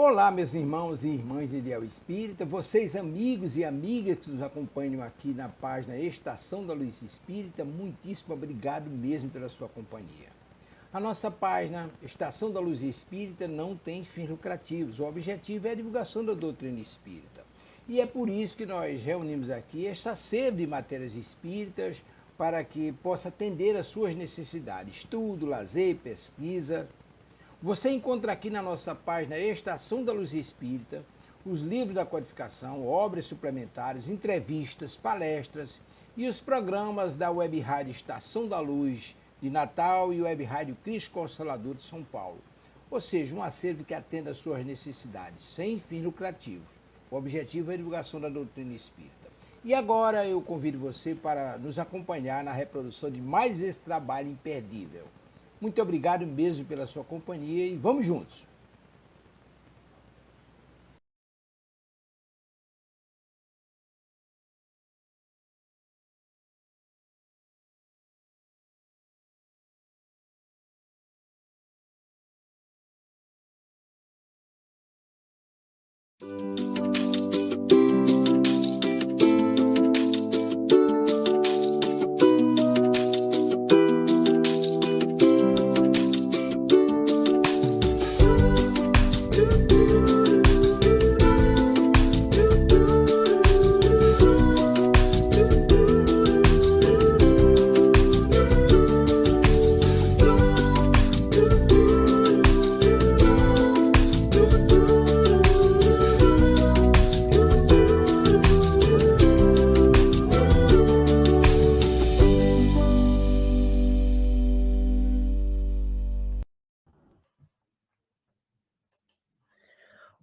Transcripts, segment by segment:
Olá, meus irmãos e irmãs de Ideal Espírita, vocês amigos e amigas que nos acompanham aqui na página Estação da Luz Espírita, muitíssimo obrigado mesmo pela sua companhia. A nossa página Estação da Luz Espírita não tem fins lucrativos, o objetivo é a divulgação da doutrina espírita. E é por isso que nós reunimos aqui esta sede de matérias espíritas para que possa atender às suas necessidades, estudo, lazer, pesquisa. Você encontra aqui na nossa página Estação da Luz Espírita os livros da codificação, obras suplementares, entrevistas, palestras e os programas da Web Rádio Estação da Luz de Natal e Web Rádio Cristo Consolador de São Paulo. Ou seja, um acervo que atenda às suas necessidades, sem fins lucrativos. O objetivo é a divulgação da doutrina espírita. E agora eu convido você para nos acompanhar na reprodução de mais esse trabalho imperdível. Muito obrigado mesmo pela sua companhia e vamos juntos!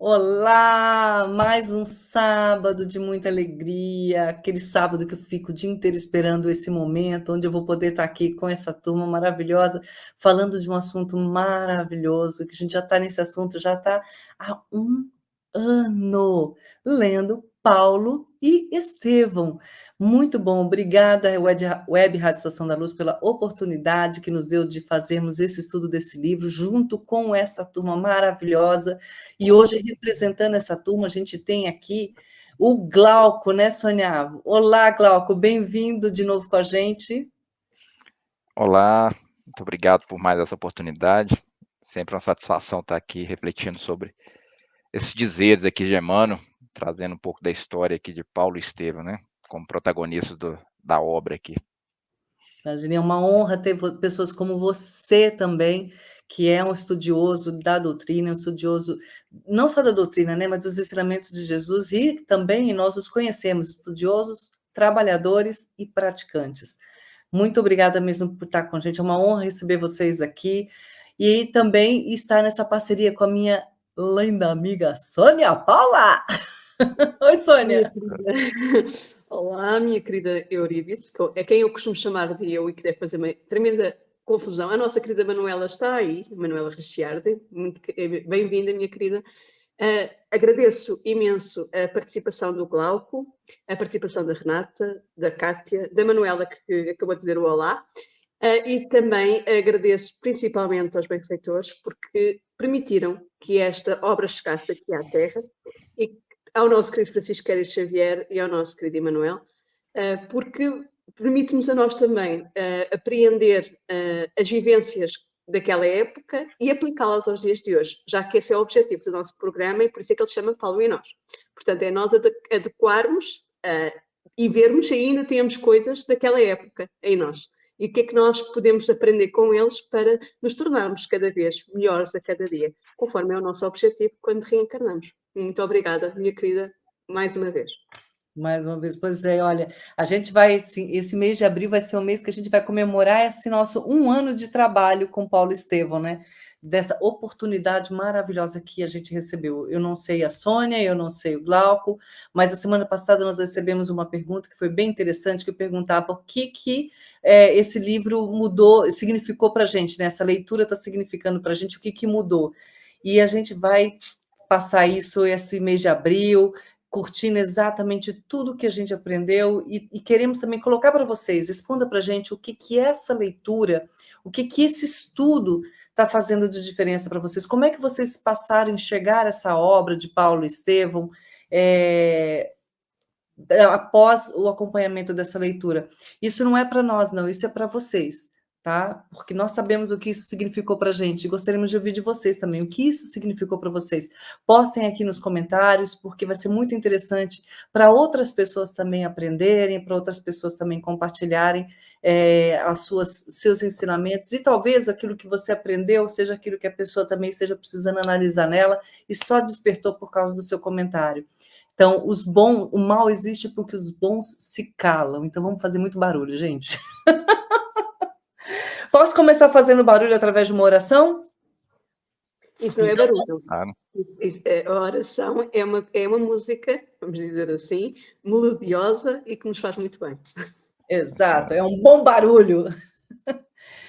Olá! Mais um sábado de muita alegria, aquele sábado que eu fico o dia inteiro esperando esse momento, onde eu vou poder estar aqui com essa turma maravilhosa, falando de um assunto maravilhoso, que a gente já está nesse assunto, já está há um ano, lendo Paulo e Estevão. Muito bom, obrigada, Web Rádio Estação da Luz, pela oportunidade que nos deu de fazermos esse estudo desse livro, junto com essa turma maravilhosa. E hoje, representando essa turma, a gente tem aqui o Glauco, né, Sônia? Olá, Glauco, bem-vindo de novo com a gente. Olá, muito obrigado por mais essa oportunidade. Sempre uma satisfação estar aqui refletindo sobre esses dizeres aqui de Emmanuel, trazendo um pouco da história aqui de Paulo e Estevão, né, como protagonistas da obra aqui. Imagina, é uma honra ter pessoas como você também, que é um estudioso da doutrina, um estudioso não só da doutrina, né, mas dos ensinamentos de Jesus, e também nós os conhecemos, estudiosos, trabalhadores e praticantes. Muito obrigada mesmo por estar com a gente, é uma honra receber vocês aqui, e também estar nessa parceria com a minha linda amiga Sônia Paula. Oi, Sônia. Olá, minha querida Eurídice, é quem eu costumo chamar de eu e que deve fazer uma tremenda confusão. A nossa querida Manuela está aí, Manuela Ricciardi, muito bem-vinda, minha querida. Agradeço imenso a participação do Glauco, a participação da Renata, da Cátia, da Manuela, que acabou de dizer o olá, e também agradeço principalmente aos benfeitores porque permitiram que esta obra chegasse aqui à Terra e ao nosso querido Francisco Queiroz Xavier e ao nosso querido Emanuel, porque permite-nos a nós também apreender as vivências daquela época e aplicá-las aos dias de hoje, já que esse é o objetivo do nosso programa e por isso é que ele se chama Paulo e Nós. Portanto, é nós adequarmos e vermos se ainda temos coisas daquela época em nós. E o que é que nós podemos aprender com eles para nos tornarmos cada vez melhores a cada dia, conforme é o nosso objetivo quando reencarnamos. Muito obrigada, minha querida, mais uma vez. Mais uma vez, pois é, olha, a gente vai, esse mês de abril vai ser o mês que a gente vai comemorar esse nosso 1 ano de trabalho com Paulo Estevão, né? Dessa oportunidade maravilhosa que a gente recebeu. Eu não sei a Sônia, eu não sei o Glauco, mas a semana passada nós recebemos uma pergunta que foi bem interessante, que eu perguntava o que esse livro mudou, significou para a gente, né? Essa leitura está significando para a gente, o que mudou. E a gente vai passar isso esse mês de abril, curtindo exatamente tudo que a gente aprendeu e queremos também colocar para vocês, responda para a gente o que essa leitura, o que esse estudo está fazendo de diferença para vocês? Como é que vocês passaram a enxergar essa obra de Paulo Estevão após o acompanhamento dessa leitura? Isso não é para nós, não, isso é para vocês, tá? Porque nós sabemos o que isso significou para a gente, e gostaríamos de ouvir de vocês também, o que isso significou para vocês. Postem aqui nos comentários, porque vai ser muito interessante para outras pessoas também aprenderem, para outras pessoas também compartilharem seus ensinamentos, e talvez aquilo que você aprendeu seja aquilo que a pessoa também esteja precisando analisar nela, e só despertou por causa do seu comentário. Então, o mal existe porque os bons se calam. Então, vamos fazer muito barulho, gente. Posso começar fazendo barulho através de uma oração? Isso não é barulho. Claro. A oração é uma música, vamos dizer assim, melodiosa e que nos faz muito bem. Exato, é um bom barulho.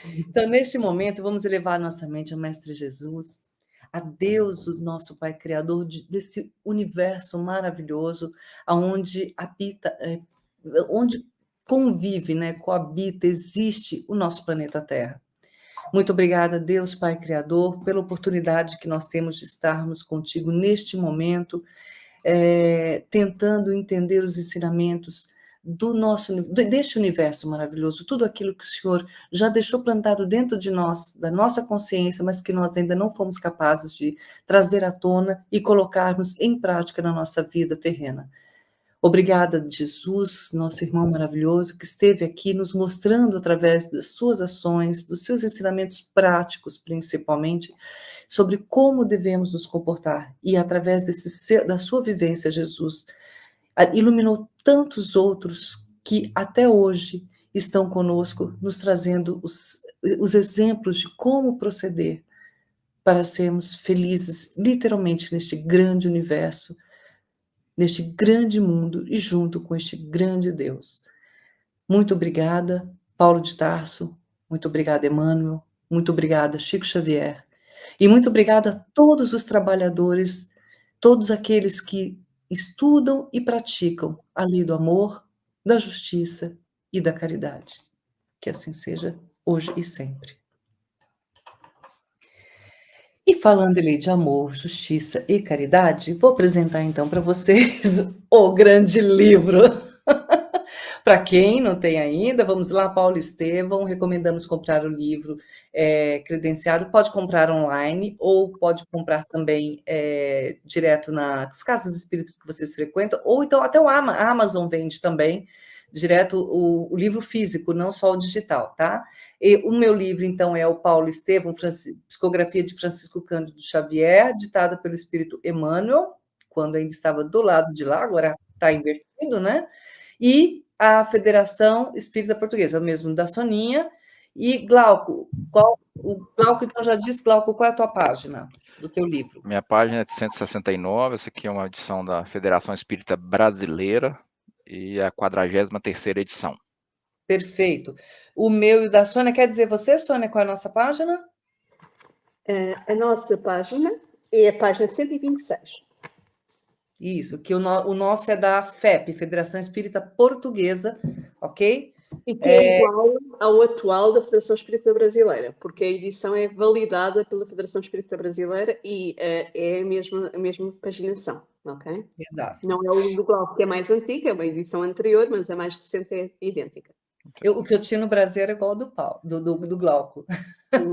Então, neste momento, vamos elevar nossa mente ao Mestre Jesus, a Deus, o nosso Pai Criador desse universo maravilhoso, onde habita, onde convive, né, coabita, existe o nosso planeta Terra. Muito obrigada, Deus, Pai Criador, pela oportunidade que nós temos de estarmos contigo neste momento, tentando entender os ensinamentos deste universo maravilhoso, tudo aquilo que o Senhor já deixou plantado dentro de nós, da nossa consciência, mas que nós ainda não fomos capazes de trazer à tona e colocarmos em prática na nossa vida terrena. Obrigada, Jesus, nosso irmão maravilhoso, que esteve aqui nos mostrando através das suas ações, dos seus ensinamentos práticos, principalmente, sobre como devemos nos comportar. E através da sua vivência, Jesus iluminou tantos outros que até hoje estão conosco, nos trazendo os exemplos de como proceder para sermos felizes, literalmente, neste grande universo, neste grande mundo e junto com este grande Deus. Muito obrigada, Paulo de Tarso, muito obrigada, Emmanuel, muito obrigada, Chico Xavier, e muito obrigada a todos os trabalhadores, todos aqueles que estudam e praticam a lei do amor, da justiça e da caridade. Que assim seja hoje e sempre. E falando em lei de amor, justiça e caridade, vou apresentar então para vocês o grande livro. Para quem não tem ainda, vamos lá, Paulo Estevão, recomendamos comprar o livro credenciado, pode comprar online ou pode comprar também direto nas casas espíritas que vocês frequentam, ou então até a Amazon vende também, direto o livro físico, não só o digital, tá? E o meu livro, então, é o Paulo Estevão, Psicografia de Francisco Cândido Xavier, ditada pelo Espírito Emmanuel, quando ainda estava do lado de lá, agora está invertido, né? E a Federação Espírita Portuguesa, o mesmo da Soninha. E Glauco, Glauco, então já disse, Glauco, qual é a tua página do teu livro? Minha página é de 169, essa aqui é uma edição da Federação Espírita Brasileira e a 43ª edição. Perfeito. O meu e o da Sônia, quer dizer você, Sônia, qual é a nossa página? A nossa página é a página 126. Isso, que o nosso é da FEP, Federação Espírita Portuguesa, ok? E que é igual ao atual da Federação Espírita Brasileira, porque a edição é validada pela Federação Espírita Brasileira e é a mesma paginação, ok? Exato. Não é o do Glauco, que é mais antigo, é uma edição anterior, mas a mais recente é idêntica. O que eu tinha no Brasil era igual ao do Glauco.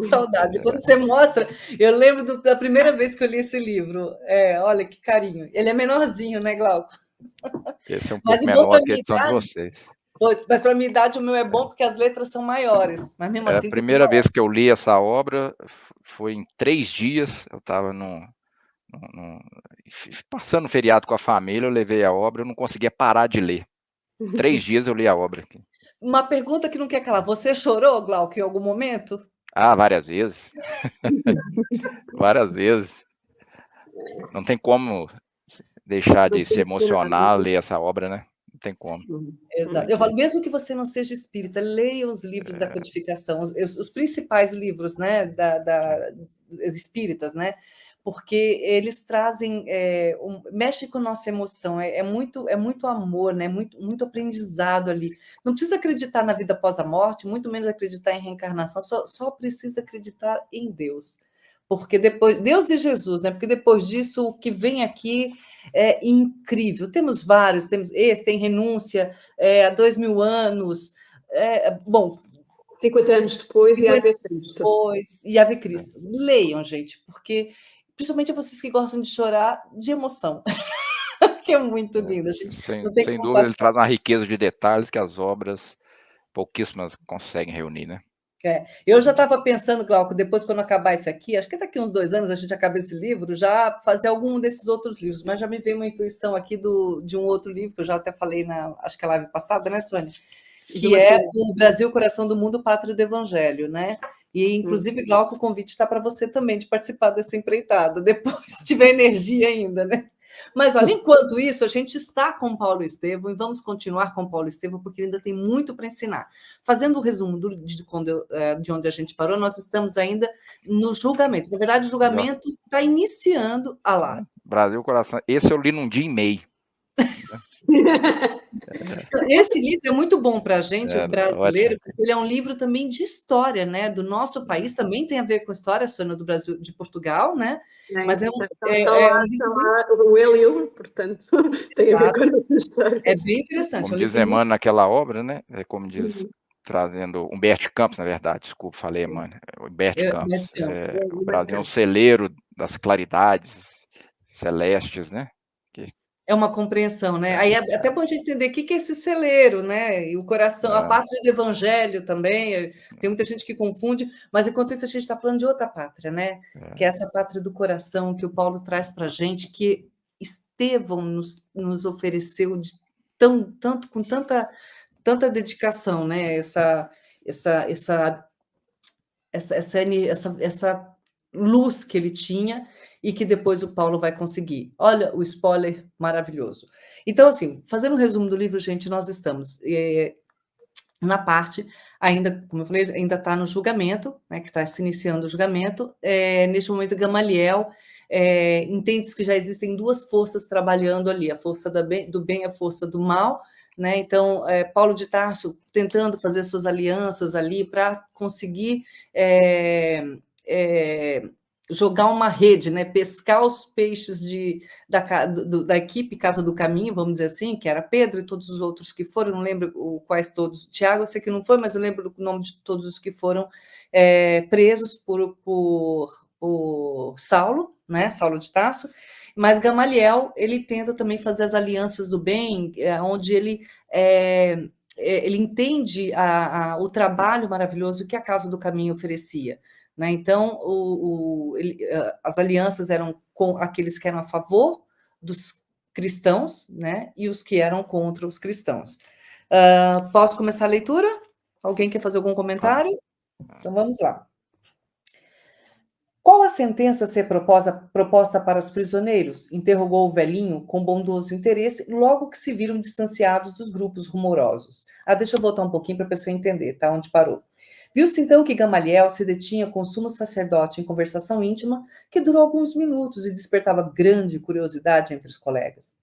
Saudade. Quando você mostra, eu lembro da primeira vez que eu li esse livro. Olha que carinho. Ele é menorzinho, né, Glauco? Esse é um pouco menor que a edição de vocês. Pois, mas para a minha idade o meu é bom porque as letras são maiores. Mas mesmo assim. A primeira vez que eu li essa obra foi em 3 dias. Eu estava passando feriado com a família, eu levei a obra, eu não conseguia parar de ler. 3 dias eu li a obra aqui. Uma pergunta que não quer calar. Você chorou, Glauco, em algum momento? Ah, várias vezes. Várias vezes. Não tem como deixar de se emocionar ler essa obra, né? Não tem como. Exato. Eu falo, mesmo que você não seja espírita, leia os livros da codificação, os principais livros, né, espíritas, né? porque eles trazem, mexe com a nossa emoção, é muito amor, né? Muito aprendizado ali. Não precisa acreditar na vida após a morte, muito menos acreditar em reencarnação, só precisa acreditar em Deus. Porque depois, Deus e Jesus, né? Porque depois disso, o que vem aqui é incrível. Temos vários, temos esse, tem renúncia, há 2000 anos, bom, 50 anos depois e Ave Cristo. Depois, e Ave Cristo. Leiam, gente, porque principalmente vocês que gostam de chorar de emoção, que é muito lindo. A gente Sem não tem sem como dúvida, ele passar. traz uma riqueza de detalhes que as obras pouquíssimas conseguem reunir, né? Eu já estava pensando, Glauco, depois quando acabar esse aqui, acho que daqui uns 2 anos a gente acaba esse livro, já fazer algum desses outros livros, mas já me veio uma intuição aqui de um outro livro, que eu já até falei acho que a live passada, né, Sônia? Que é o Brasil, Coração do Mundo, Pátria do Evangelho, né? E, inclusive, Glauco, o convite está para você também de participar dessa empreitada, depois, se tiver energia ainda, né? Mas, olha, enquanto isso, a gente está com Paulo Estevam e vamos continuar com Paulo Estevam, porque ele ainda tem muito para ensinar. Fazendo o resumo de onde a gente parou, nós estamos ainda no julgamento. Na verdade, o julgamento está iniciando lá. Brasil, Coração. Esse eu li num dia e meio. Esse livro é muito bom para a gente, o brasileiro, ótimo. Porque ele é um livro também de história, né? Do nosso país, também tem a ver com a história, Sônia, do Brasil, de Portugal, né? Mas é um livro... o Hélio, portanto, tem a ver com a nossa história. É bem interessante. Como diz Emmanuel naquela obra, né? Como diz, trazendo Humberto Campos, na verdade, desculpa, falei, Emmanuel. Humberto Campos. O Brasil é um celeiro das claridades celestes, né? É uma compreensão, né? Aí é até bom a gente entender o que é esse celeiro, né? E o coração, a pátria do evangelho também. Tem muita gente que confunde, mas enquanto isso a gente está falando de outra pátria, né? Que é essa pátria do coração que o Paulo traz para a gente, que Estevão nos ofereceu tanto com tanta dedicação, né? Essa luz que ele tinha e que depois o Paulo vai conseguir. Olha o spoiler maravilhoso. Então, assim, fazendo um resumo do livro, gente, nós estamos na parte, ainda, como eu falei, ainda está no julgamento, né, que está se iniciando o julgamento. Neste momento, Gamaliel entende que já existem 2 forças trabalhando ali, a força do bem e a força do mal, né? Então, Paulo de Tarso tentando fazer suas alianças ali para conseguir jogar uma rede, né? Pescar os peixes da equipe Casa do Caminho, vamos dizer assim, que era Pedro e todos os outros que foram, não lembro quais todos, Tiago eu sei que não foi, mas eu lembro o nome de todos os que foram presos por Saulo, né? Saulo de Tarso. Mas Gamaliel, ele tenta também fazer as alianças do bem, onde ele entende o trabalho maravilhoso que a Casa do Caminho oferecia. Né? Então, as alianças eram com aqueles que eram a favor dos cristãos, né? E os que eram contra os cristãos. Posso começar a leitura? Alguém quer fazer algum comentário? Então, vamos lá. Qual a sentença a ser proposta para os prisioneiros? Interrogou o velhinho com bondoso interesse, logo que se viram distanciados dos grupos rumorosos. Deixa eu voltar um pouquinho para a pessoa entender, tá? Onde parou. Viu-se então que Gamaliel se detinha com o sumo sacerdote em conversação íntima, que durou alguns minutos e despertava grande curiosidade entre os colegas.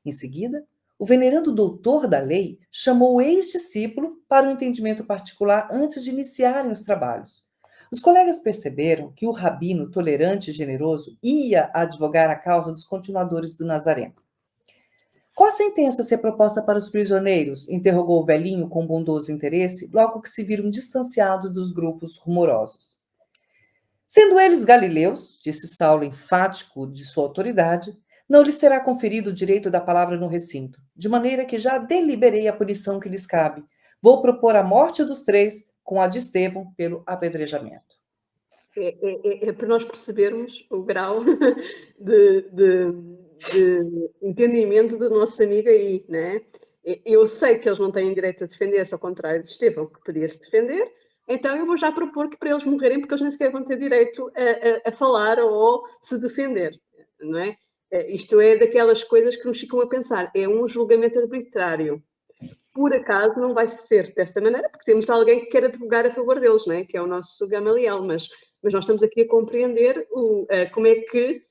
Em seguida, o venerando doutor da lei chamou o ex-discípulo para um entendimento particular antes de iniciarem os trabalhos. Os colegas perceberam que o rabino, tolerante e generoso, ia advogar a causa dos continuadores do Nazareno. Qual a sentença a ser proposta para os prisioneiros? Interrogou o velhinho com bondoso interesse, logo que se viram distanciados dos grupos rumorosos. Sendo eles galileus, disse Saulo enfático de sua autoridade, não lhes será conferido o direito da palavra no recinto, de maneira que já deliberei a punição que lhes cabe. Vou propor a morte dos 3 com a de Estevão pelo apedrejamento. É para nós percebermos o grau de entendimento do nosso amigo aí, né? Eu sei que eles não têm direito a defender-se, ao contrário de Estevão, que podia se defender, então eu vou já propor que para eles morrerem, porque eles nem sequer vão ter direito a falar ou se defender, não é? Isto é daquelas coisas que nos ficam a pensar, é um julgamento arbitrário. Por acaso não vai ser desta maneira, porque temos alguém que quer advogar a favor deles, né? Que é o nosso Gamaliel, mas nós estamos aqui a compreender como é que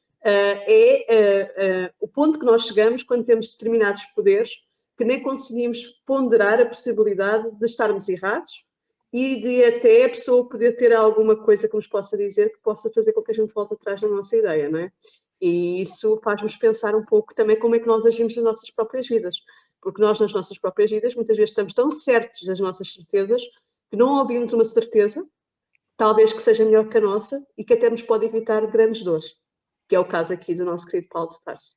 o ponto que nós chegamos quando temos determinados poderes que nem conseguimos ponderar a possibilidade de estarmos errados e de até a pessoa poder ter alguma coisa que nos possa dizer que possa fazer com que a gente volte atrás na nossa ideia, não é? E isso faz-nos pensar um pouco também como é que nós agimos nas nossas próprias vidas. Porque nós, nas nossas próprias vidas, muitas vezes estamos tão certos das nossas certezas que não ouvimos uma certeza, talvez que seja melhor que a nossa e que até nos pode evitar grandes dores, que é o caso aqui do nosso querido Paulo de Tarso.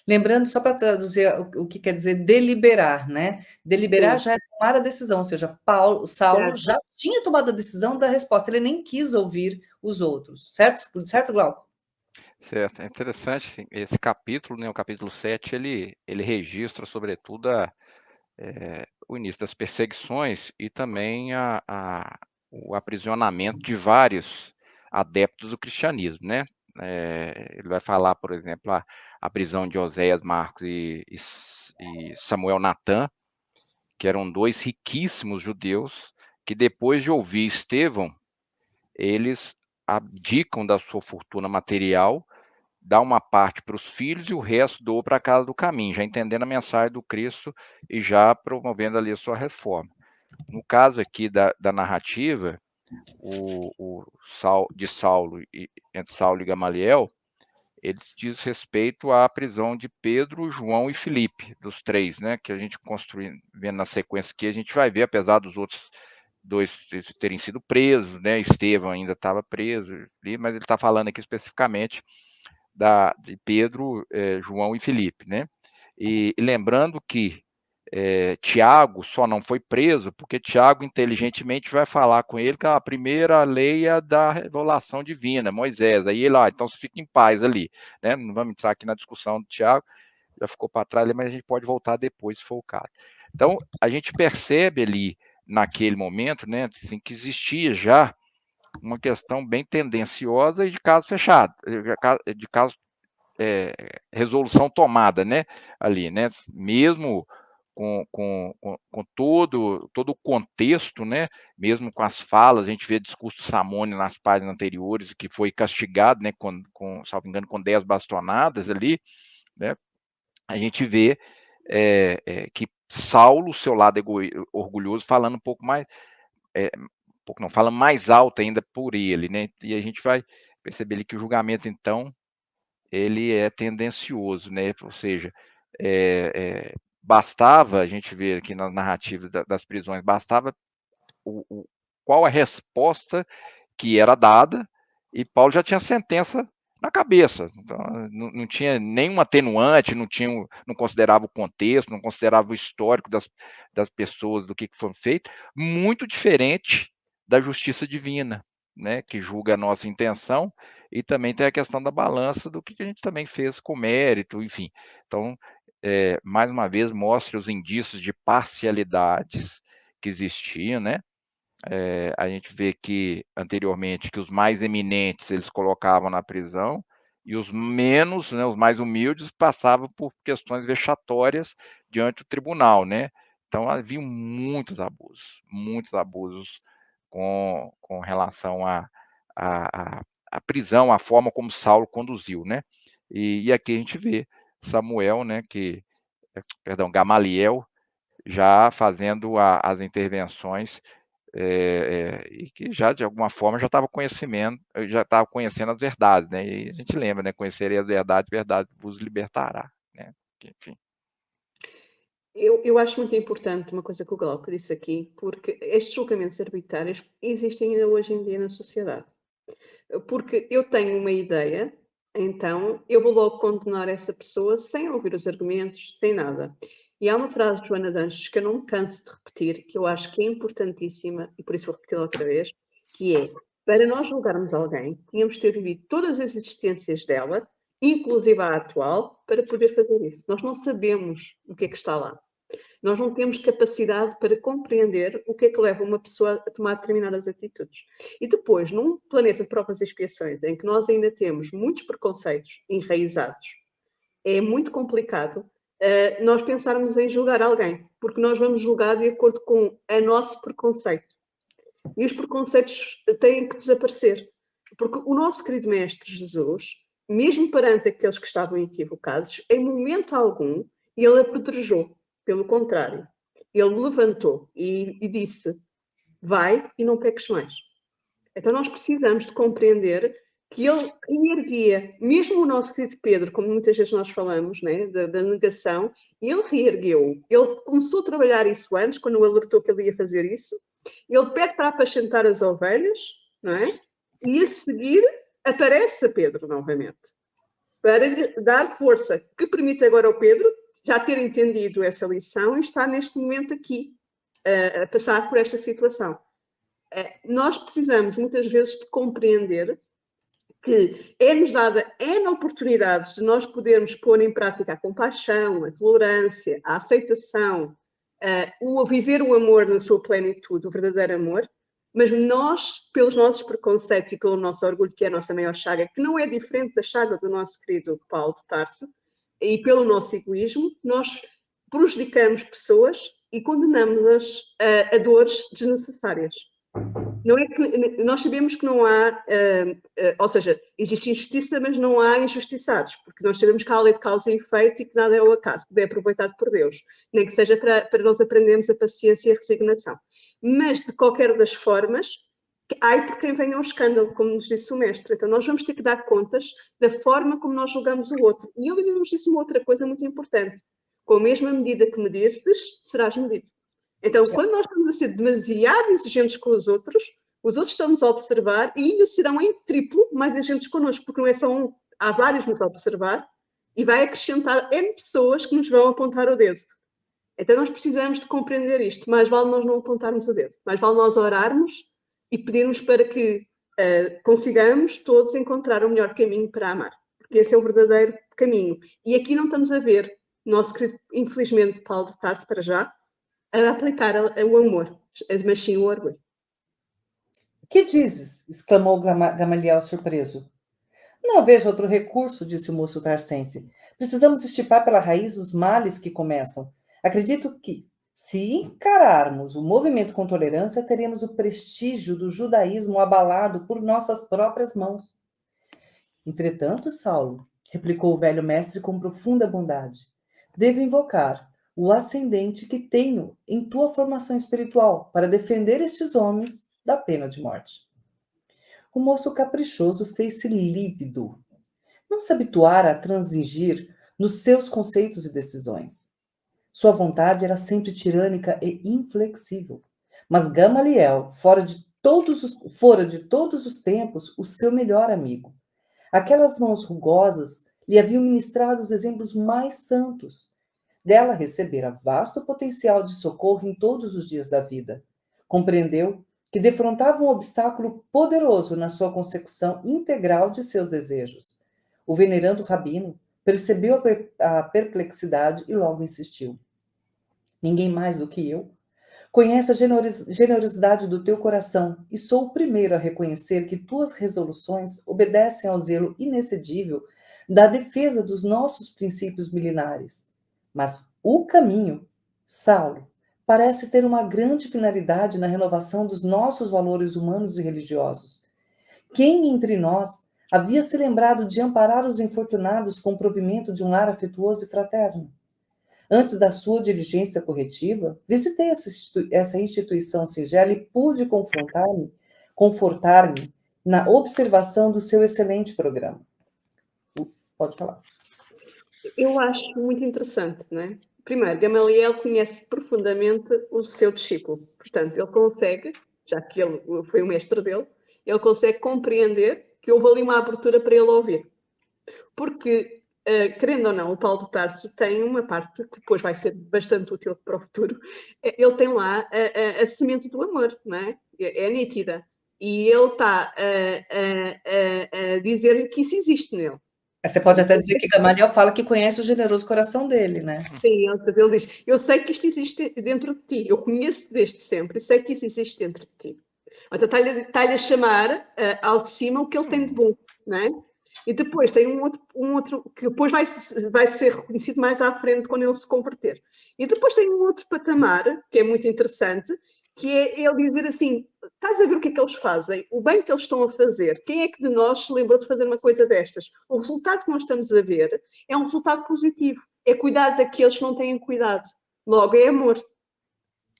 Lembrando, só para traduzir o que quer dizer deliberar, né? Deliberar Sim. já é tomar a decisão, ou seja, Saulo já tinha tomado a decisão da resposta, ele nem quis ouvir os outros, certo? Certo, Glauco? Certo. É interessante, sim, esse capítulo, né, o capítulo 7, ele registra, sobretudo, o início das perseguições e também o aprisionamento de vários adeptos do cristianismo, né? Ele vai falar, por exemplo, a prisão de Oséias, Marcos e Samuel Natan, que eram dois riquíssimos judeus, que depois de ouvir Estevão, eles abdicam da sua fortuna material, dá uma parte para os filhos e o resto doa para a casa do caminho, já entendendo a mensagem do Cristo e já promovendo ali a sua reforma. No caso aqui da narrativa, entre Saulo e Gamaliel, eles diz respeito à prisão de Pedro, João e Filipe, dos três, né? Que a gente vendo na sequência aqui, a gente vai ver, apesar dos outros dois terem sido presos, né? Estevão ainda estava preso, mas ele está falando aqui especificamente de Pedro, João e Filipe, né? E lembrando que Tiago só não foi preso porque Tiago inteligentemente vai falar com ele que a primeira lei é da revelação divina, Moisés. Aí ele, então você fica em paz ali, né? Não vamos entrar aqui na discussão do Tiago, já ficou para trás ali, mas a gente pode voltar depois, se for o caso. Então, a gente percebe ali, naquele momento, né, assim, que existia já uma questão bem tendenciosa e de caso fechado, de caso resolução tomada, né, ali, né, mesmo com todo o contexto, né, mesmo com as falas, a gente vê discurso Samone nas páginas anteriores, que foi castigado, né, salvo engano, com 10 bastonadas ali, né, a gente vê que Saulo, seu lado orgulhoso, falando um pouco mais, fala mais alto ainda por ele, né, e a gente vai perceber ali que o julgamento, então, ele é tendencioso, né? Ou seja, bastava, a gente ver aqui na narrativa das prisões, bastava qual a resposta que era dada, e Paulo já tinha sentença na cabeça. Então, não tinha nenhum atenuante, não considerava o contexto, não considerava o histórico das pessoas, do que foi feito, muito diferente da justiça divina, né, que julga a nossa intenção, e também tem a questão da balança do que a gente também fez com mérito, enfim. Então, mais uma vez, mostra os indícios de parcialidades que existiam, né? A gente vê que, anteriormente, que os mais eminentes eles colocavam na prisão, e os menos, né, os mais humildes, passavam por questões vexatórias diante do tribunal, né? Então, havia muitos abusos com relação à prisão, à forma como Saulo conduziu, né? E aqui a gente vê Samuel, né, Gamaliel, já fazendo as intervenções, e que já, de alguma forma, já estava conhecendo as verdades, né? E a gente lembra, né? Conhecerei as verdades, verdade vos libertará, né? Enfim. Eu acho muito importante uma coisa que o Glauco disse aqui, porque estes julgamentos arbitrários existem ainda hoje em dia na sociedade. Porque eu tenho uma ideia, então eu vou logo condenar essa pessoa sem ouvir os argumentos, sem nada. E há uma frase de Joana de Anjos que eu não me canso de repetir, que eu acho que é importantíssima, e por isso vou repeti-la outra vez, que é, para nós julgarmos alguém, tínhamos de ter vivido todas as existências dela, inclusive a atual, para poder fazer isso. Nós não sabemos o que é que está lá. Nós não temos capacidade para compreender o que é que leva uma pessoa a tomar determinadas atitudes. E depois, num planeta de provas e expiações, em que nós ainda temos muitos preconceitos enraizados, é muito complicado nós pensarmos em julgar alguém, porque nós vamos julgar de acordo com o nosso preconceito. E os preconceitos têm que desaparecer. Porque o nosso querido Mestre Jesus, mesmo perante aqueles que estavam equivocados, em momento algum, ele apedrejou. Pelo contrário, ele levantou e disse, vai e não peques mais. Então nós precisamos de compreender que ele reerguia, mesmo o nosso querido Pedro, como muitas vezes nós falamos, né, da negação, ele reergueu. Ele começou a trabalhar isso antes, quando o alertou que ele ia fazer isso. Ele pede para apacentar as ovelhas, não é? E a seguir aparece a Pedro novamente, para lhe dar força, que permite agora ao Pedro já ter entendido essa lição e estar neste momento aqui, a passar por esta situação. Nós precisamos muitas vezes de compreender que é-nos dada N oportunidades de nós podermos pôr em prática a compaixão, a tolerância, a aceitação, o viver o amor na sua plenitude, o verdadeiro amor, mas nós, pelos nossos preconceitos e pelo nosso orgulho, que é a nossa maior chaga, que não é diferente da chaga do nosso querido Paulo de Tarso, e pelo nosso egoísmo, nós prejudicamos pessoas e condenamos-as a dores desnecessárias. Não é que nós sabemos que não há, ou seja, existe injustiça, mas não há injustiçados, porque nós sabemos que há a lei de causa e efeito e que nada é ao acaso, que é aproveitado por Deus, nem que seja para nós aprendermos a paciência e a resignação. Mas, de qualquer das formas, ai por quem venha ao escândalo, como nos disse o mestre. Então, nós vamos ter que dar contas da forma como nós julgamos o outro. E ele nos disse uma outra coisa muito importante. Com a mesma medida que medirdes, serás medido. Então, quando nós estamos a ser demasiado exigentes com os outros estão-nos a observar e ainda serão em triplo mais exigentes connosco, porque não é só um, há vários nos a observar e vai acrescentar N pessoas que nos vão apontar o dedo. Então, nós precisamos de compreender isto. Mais vale nós não apontarmos o dedo. Mais vale nós orarmos e pedirmos para que consigamos todos encontrar o melhor caminho para amar. Porque esse é o verdadeiro caminho. E aqui não estamos a ver, nosso querido, infelizmente, Paulo de Tarso, para já, a aplicar o amor, mas sim o orgulho. Que dizes? Exclamou Gamaliel surpreso. Não vejo outro recurso, disse o moço tarcense. Precisamos estipar pela raiz os males que começam. Acredito que, se encararmos o movimento com tolerância, teremos o prestígio do judaísmo abalado por nossas próprias mãos. Entretanto, Saulo, replicou o velho mestre com profunda bondade, devo invocar o ascendente que tenho em tua formação espiritual para defender estes homens da pena de morte. O moço caprichoso fez-se lívido. Não se habituara a transigir nos seus conceitos e decisões. Sua vontade era sempre tirânica e inflexível. Mas Gamaliel fora de todos os tempos o seu melhor amigo. Aquelas mãos rugosas lhe haviam ministrado os exemplos mais santos. Dela recebera vasto potencial de socorro em todos os dias da vida. Compreendeu que defrontava um obstáculo poderoso na sua consecução integral de seus desejos. O venerando rabino percebeu a perplexidade e logo insistiu. Ninguém mais do que eu conhece a generosidade do teu coração e sou o primeiro a reconhecer que tuas resoluções obedecem ao zelo inexcedível da defesa dos nossos princípios milenares. Mas o caminho, Saulo, parece ter uma grande finalidade na renovação dos nossos valores humanos e religiosos. Quem entre nós havia se lembrado de amparar os infortunados com o provimento de um lar afetuoso e fraterno? Antes da sua diligência corretiva, visitei essa instituição singela e pude confortar-me na observação do seu excelente programa. Pode falar. Eu acho muito interessante, não é? Primeiro, Gamaliel conhece profundamente o seu discípulo. Portanto, ele consegue, já que ele foi o mestre dele, ele consegue compreender que houve ali uma abertura para ele ouvir. Porque, querendo ou não, o Paulo de Tarso tem uma parte que depois vai ser bastante útil para o futuro. Ele tem lá a semente do amor, não é? É nítida. E ele está a dizer que isso existe nele. Você pode até dizer que Gamaliel fala que conhece o generoso coração dele, né? Sim, ele diz, eu sei que isto existe dentro de ti, eu conheço desde sempre e sei que isso existe dentro de ti. Então está-lhe a chamar ao de cima o que ele tem de bom, não é? E depois tem um outro que depois vai ser reconhecido mais à frente quando ele se converter. E depois tem um outro patamar, que é muito interessante, que é ele dizer assim, Estás a ver o que é que eles fazem? O bem que eles estão a fazer. Quem é que de nós se lembrou de fazer uma coisa destas? O resultado que nós estamos a ver é um resultado positivo. É cuidar daqueles que não têm cuidado. Logo, é amor.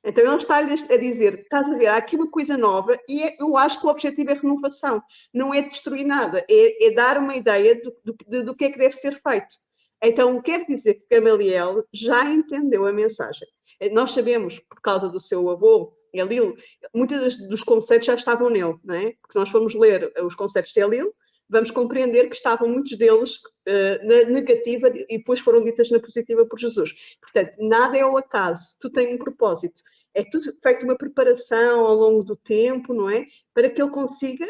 Então ele está a dizer, estás a ver, há aqui uma coisa nova e eu acho que o objetivo é renovação. Não é destruir nada, é dar uma ideia do que é que deve ser feito. Então quer dizer que Gamaliel já entendeu a mensagem. Nós sabemos, por causa do seu avô, Elil, muitos dos conceitos já estavam nele, não é? Porque nós fomos ler os conceitos de Elil, vamos compreender que estavam muitos deles na negativa e depois foram ditas na positiva por Jesus. Portanto, nada é ao acaso, tu tens um propósito. É tudo feito uma preparação ao longo do tempo, não é? Para que ele consiga,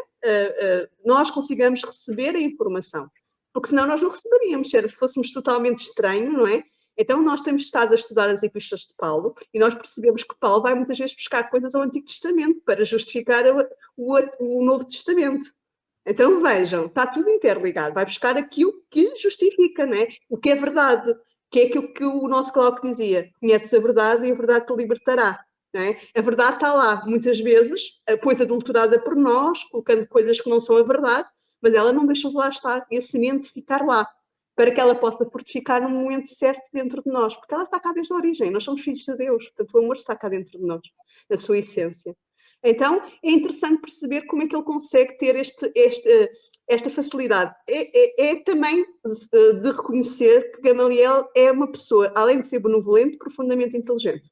nós consigamos receber a informação. Porque senão nós não receberíamos, se fôssemos totalmente estranhos, não é? Então nós temos estado a estudar as epístolas de Paulo e nós percebemos que Paulo vai muitas vezes buscar coisas ao Antigo Testamento para justificar o Novo Testamento. Então vejam, está tudo interligado. Vai buscar aquilo que justifica, né? O que é verdade, que é aquilo que o nosso Glauco dizia. Conhece a verdade e a verdade te libertará. Né? A verdade está lá, muitas vezes, pois adulterada por nós, colocando coisas que não são a verdade, mas ela não deixa de lá estar e a semente ficar lá, para que ela possa fortificar no momento certo dentro de nós, porque ela está cá desde a origem, nós somos filhos de Deus, portanto o amor está cá dentro de nós, na sua essência. Então, é interessante perceber como é que ele consegue ter esta facilidade. É também de reconhecer que Gamaliel é uma pessoa, além de ser benevolente, profundamente inteligente.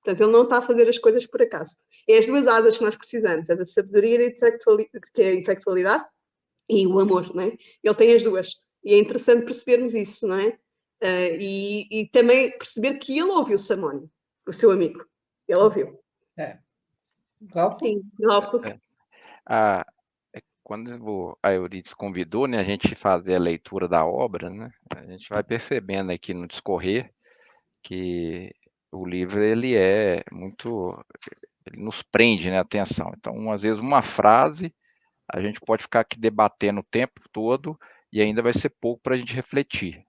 Portanto, ele não está a fazer as coisas por acaso. É as duas asas que nós precisamos, a da sabedoria e que é a intelectualidade, e o amor, não é? Ele tem as duas. E é interessante percebermos isso, não é? E também perceber que ele ouviu Samónio, o seu amigo. Ele ouviu. Glauco? Sim, Glauco. Quando a Euridice convidou, né, a gente fazer a leitura da obra, né, a gente vai percebendo aqui no discorrer que o livro ele nos prende, né, a atenção. Então, às vezes uma frase a gente pode ficar aqui debatendo o tempo todo e ainda vai ser pouco para a gente refletir.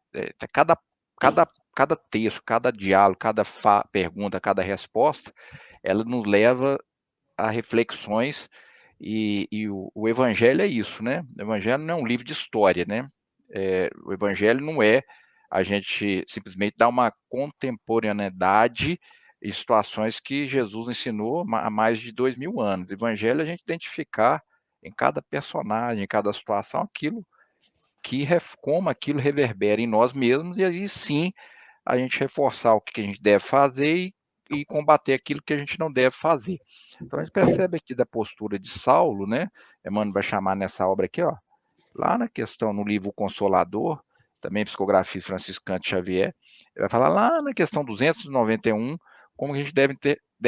Cada texto, cada diálogo, cada pergunta, cada resposta, ela nos leva a reflexões e o Evangelho é isso, né? O Evangelho não é um livro de história, né? O Evangelho não é a gente simplesmente dar uma contemporaneidade em situações que Jesus ensinou há mais de 2000 anos. O Evangelho é a gente identificar em cada personagem, em cada situação, aquilo como aquilo reverbera em nós mesmos, e aí sim a gente reforçar o que a gente deve fazer e combater aquilo que a gente não deve fazer. Então a gente percebe aqui da postura de Saulo, né? Emmanuel vai chamar nessa obra aqui, ó, lá na questão, no livro Consolador, também Psicografia Franciscana de Xavier, ele vai falar lá na questão 291, como a gente deve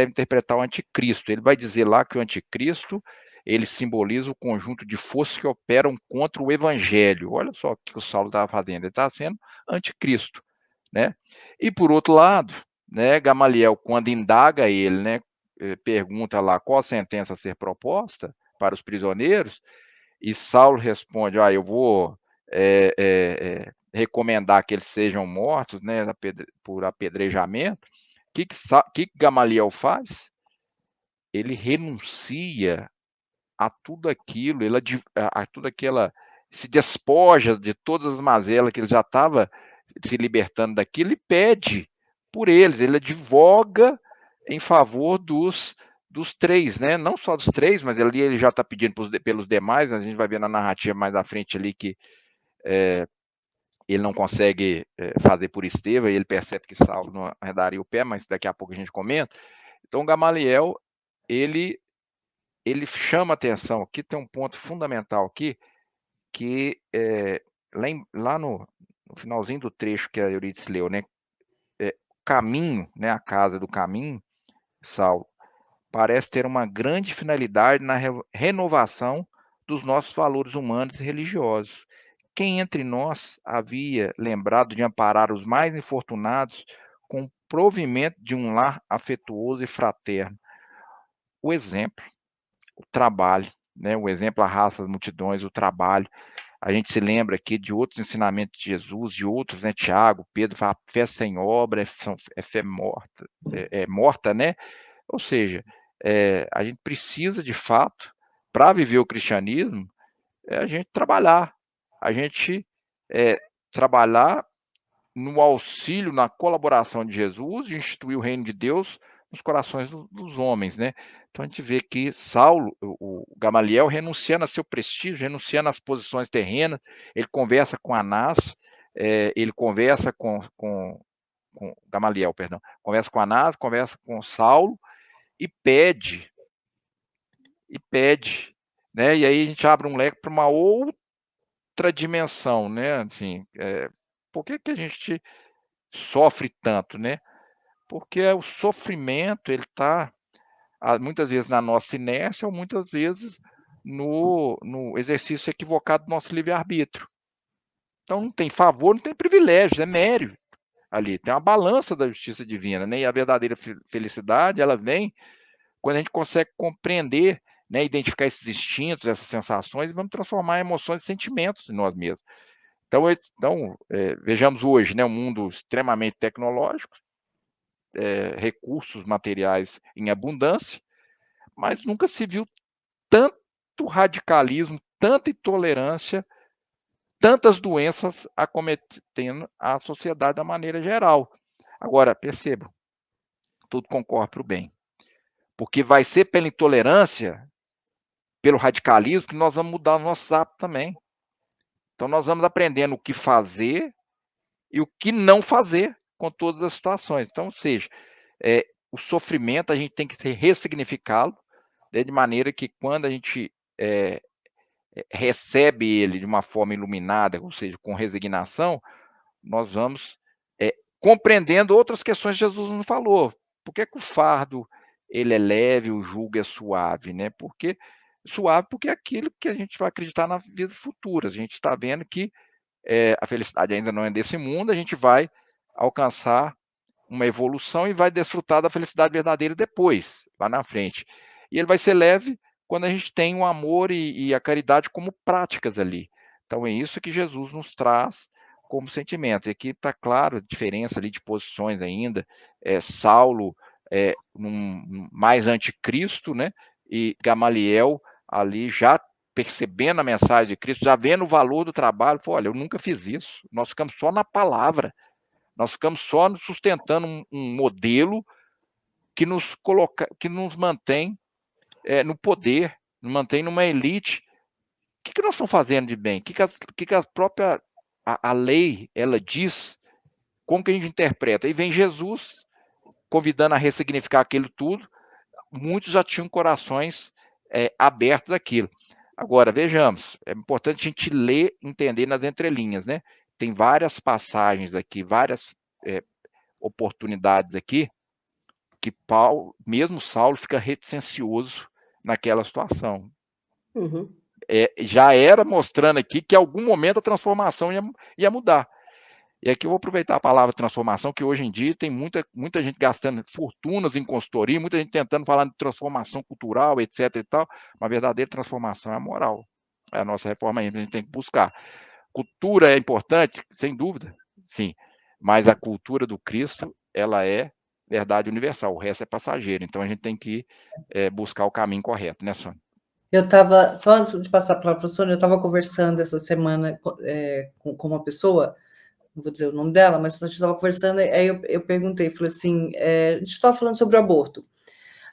interpretar o anticristo. Ele vai dizer lá que o anticristo, ele simboliza o conjunto de forças que operam contra o evangelho. Olha só o que o Saulo estava fazendo, ele estava sendo anticristo, né? E por outro lado, né, Gamaliel, quando indaga ele, né, pergunta lá qual a sentença a ser proposta para os prisioneiros, e Saulo responde, eu vou recomendar que eles sejam mortos, né, por apedrejamento. O que Gamaliel faz? Ele renuncia a tudo aquilo, se despoja de todas as mazelas que ele já estava se libertando daquilo e pede por eles, ele advoga em favor dos três, né? Não só dos três, mas ele já está pedindo pelos demais, a gente vai ver na narrativa mais à frente ali que ele não consegue fazer por Estevão, e ele percebe que Saulo não arredaria o pé, mas daqui a pouco a gente comenta. Então Gamaliel, ele chama atenção aqui, tem um ponto fundamental aqui, que lá no finalzinho do trecho que a Euridice leu, né? Caminho, né? A casa do caminho, Saulo, parece ter uma grande finalidade na renovação dos nossos valores humanos e religiosos. Quem entre nós havia lembrado de amparar os mais infortunados com o provimento de um lar afetuoso e fraterno? O exemplo, o trabalho, né? O exemplo arrasta as multidões, o trabalho. A gente se lembra aqui de outros ensinamentos de Jesus, de outros, né? Tiago, Pedro fala, fé sem obra é fé morta, morta, né? Ou seja, a gente precisa, de fato, para viver o cristianismo, a gente trabalhar. A gente trabalhar no auxílio, na colaboração de Jesus, de instituir o reino de Deus nos corações dos homens, né? Então a gente vê que Saulo, o Gamaliel, renunciando a seu prestígio, renunciando às posições terrenas, ele conversa com Anás, ele conversa com Gamaliel, perdão, conversa com Anás, conversa com Saulo e pede, né? E aí a gente abre um leque para uma outra dimensão, né? Assim, por que a gente sofre tanto, né? Porque o sofrimento, ele está muitas vezes na nossa inércia ou muitas vezes no exercício equivocado do nosso livre-arbítrio. Então não tem favor, não tem privilégio, é mérito ali. Tem uma balança da justiça divina, né? E a verdadeira felicidade, ela vem quando a gente consegue compreender, né, identificar esses instintos, essas sensações, e vamos transformar em emoções e sentimentos em nós mesmos. Então vejamos hoje, né, um mundo extremamente tecnológico, recursos materiais em abundância, mas nunca se viu tanto radicalismo, tanta intolerância, tantas doenças acometendo a sociedade da maneira geral. Agora, percebam, tudo concorre para o bem. Porque vai ser pela intolerância, pelo radicalismo, que nós vamos mudar o nosso hábito também. Então, nós vamos aprendendo o que fazer e o que não fazer com todas as situações. Então, ou seja, o sofrimento a gente tem que ressignificá-lo, né, de maneira que quando a gente recebe ele de uma forma iluminada, ou seja, com resignação, nós vamos compreendendo outras questões que Jesus nos falou. Por que o fardo ele é leve, o jugo é suave, né? Porque é aquilo que a gente vai acreditar na vida futura. A gente está vendo que a felicidade ainda não é desse mundo, a gente vai alcançar uma evolução e vai desfrutar da felicidade verdadeira depois, lá na frente. E ele vai ser leve quando a gente tem o amor e a caridade como práticas ali. Então é isso que Jesus nos traz como sentimento. E aqui está claro a diferença ali de posições ainda. Saulo mais anticristo, né? E Gamaliel ali já percebendo a mensagem de Cristo, já vendo o valor do trabalho, falou, olha, eu nunca fiz isso. Nós ficamos só na palavra. Nós ficamos só sustentando um modelo que nos mantém no poder, nos mantém numa elite. O que nós estamos fazendo de bem? O que a própria a lei ela diz? Como que a gente interpreta? E vem Jesus convidando a ressignificar aquilo tudo. Muitos já tinham corações abertos àquilo. Agora, vejamos, é importante a gente ler, entender nas entrelinhas, né? Tem várias passagens aqui, várias oportunidades aqui, que mesmo Saulo fica reticencioso naquela situação. Uhum. Já era mostrando aqui que em algum momento a transformação ia mudar. E aqui eu vou aproveitar a palavra transformação, que hoje em dia tem muita gente gastando fortunas em consultoria, muita gente tentando falar de transformação cultural, etc. e tal. Uma verdadeira transformação é a moral. É a nossa reforma ainda, a gente tem que buscar. Cultura é importante? Sem dúvida, sim. Mas a cultura do Cristo, ela é verdade universal, o resto é passageiro. Então a gente tem que buscar o caminho correto, né, Sônia? Eu estava, só antes de passar para a professora, eu estava conversando essa semana com uma pessoa, não vou dizer o nome dela, mas a gente estava conversando, aí eu perguntei, falei assim, a gente estava falando sobre o aborto.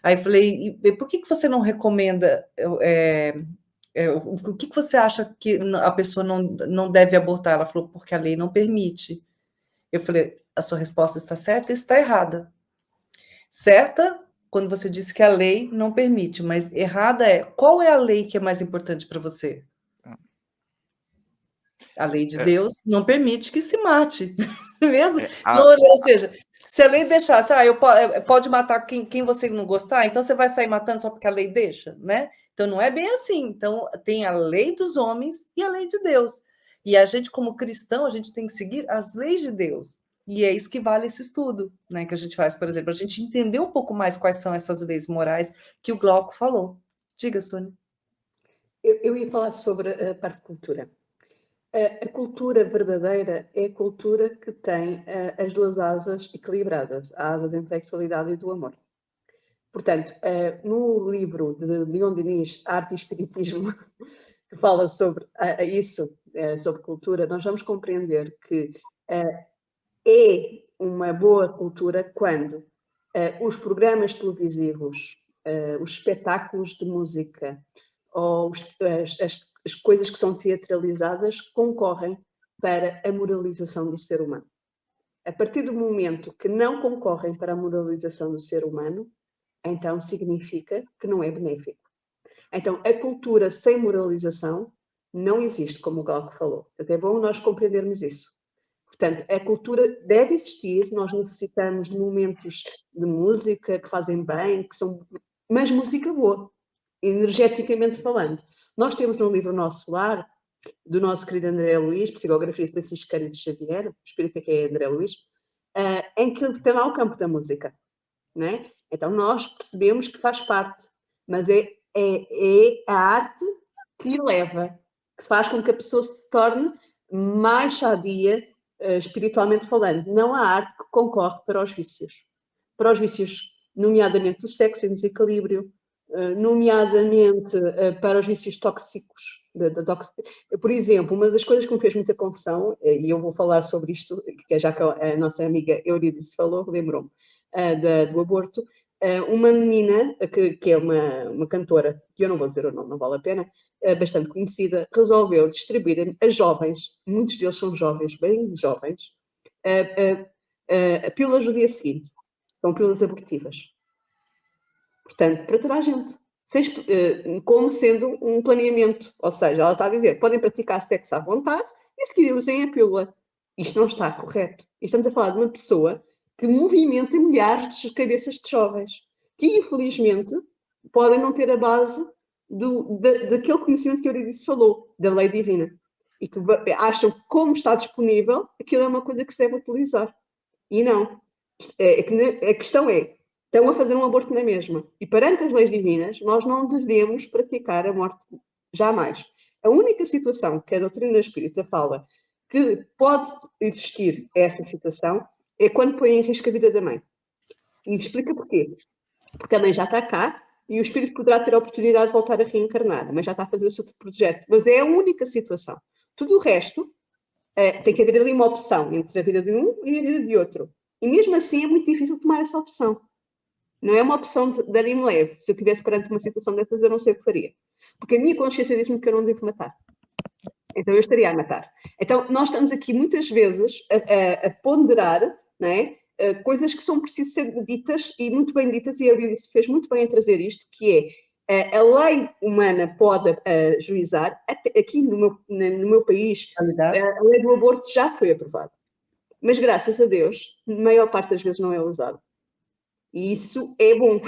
Aí falei, e por que você não recomenda, o que você acha que a pessoa não deve abortar? Ela falou, porque a lei não permite. Eu falei, a sua resposta está certa e está errada. Certa, quando você disse que a lei não permite, mas errada qual é a lei que é mais importante para você? A lei de Deus não permite que se mate, mesmo. Ou seja, se a lei deixasse, pode matar quem você não gostar, então você vai sair matando só porque a lei deixa, né? Então não é bem assim. Então tem a lei dos homens e a lei de Deus. E a gente, como cristão, a gente tem que seguir as leis de Deus. E é isso que vale esse estudo, né? Que a gente faz, por exemplo, a gente entender um pouco mais quais são essas leis morais que o Glauco falou. Diga, Sônia. Eu ia falar sobre a parte de cultura. A cultura verdadeira é a cultura que tem as duas asas equilibradas, a asa da intelectualidade e do amor. Portanto, no livro de Leon Denis, Arte e Espiritismo, que fala sobre isso, sobre cultura, nós vamos compreender que é uma boa cultura quando os programas televisivos, os espetáculos de música ou as coisas que são teatralizadas concorrem para a moralização do ser humano. A partir do momento que não concorrem para a moralização do ser humano, então significa que não é benéfico. Então, a cultura sem moralização não existe, como o Galco falou. É bom nós compreendermos isso. Portanto, a cultura deve existir, nós necessitamos de momentos de música que fazem bem, mas música boa, energeticamente falando. Nós temos no livro Nosso Lar, do nosso querido André Luiz, Psicografia de Francisco Cândido Xavier, o espírito que é André Luiz, em que ele tem lá o campo da música. Né? Então, nós percebemos que faz parte, mas é a arte que eleva, que faz com que a pessoa se torne mais sadia, espiritualmente falando. Não a arte que concorre para os vícios, nomeadamente do sexo em desequilíbrio, nomeadamente para os vícios tóxicos. Por exemplo, uma das coisas que me fez muita confusão, e eu vou falar sobre isto, já que a nossa amiga Eurídice falou, lembrou-me, do aborto, uma menina, que é uma cantora, que eu não vou dizer o nome, não vale a pena, bastante conhecida, resolveu distribuir a jovens, muitos deles são jovens, bem jovens, pílulas do dia seguinte. São pílulas abortivas. Portanto, para toda a gente. Como sendo um planeamento. Ou seja, ela está a dizer, podem praticar sexo à vontade e seguir usem a pílula. Isto não está correto. E estamos a falar de uma pessoa que movimenta milhares de cabeças de jovens, que infelizmente podem não ter a base daquele conhecimento que a Eurídice falou, da lei divina. E que acham que, como está disponível, aquilo é uma coisa que se deve utilizar. E não. A questão é, estão a fazer um aborto na mesma. E perante as leis divinas, nós não devemos praticar a morte jamais. A única situação que a doutrina espírita fala que pode existir essa situação é quando põe em risco a vida da mãe. E explica porquê. Porque a mãe já está cá e o espírito poderá ter a oportunidade de voltar a reencarnar, mas já está a fazer o seu projeto. Mas é a única situação. Tudo o resto, tem que haver ali uma opção entre a vida de um e a vida de outro. E mesmo assim é muito difícil tomar essa opção. Não é uma opção de anime leve. Se eu estivesse perante uma situação dessas, eu não sei o que faria. Porque a minha consciência diz-me que eu não devo matar. Então eu estaria a matar. Então nós estamos aqui muitas vezes a ponderar, não é? Coisas que são precisas ser ditas e muito bem ditas, e a Eurídice fez muito bem a trazer isto, que é a lei humana pode juizar. Aqui no meu país, a lei do aborto já foi aprovada. Mas graças a Deus, a maior parte das vezes não é usada. E isso é bom,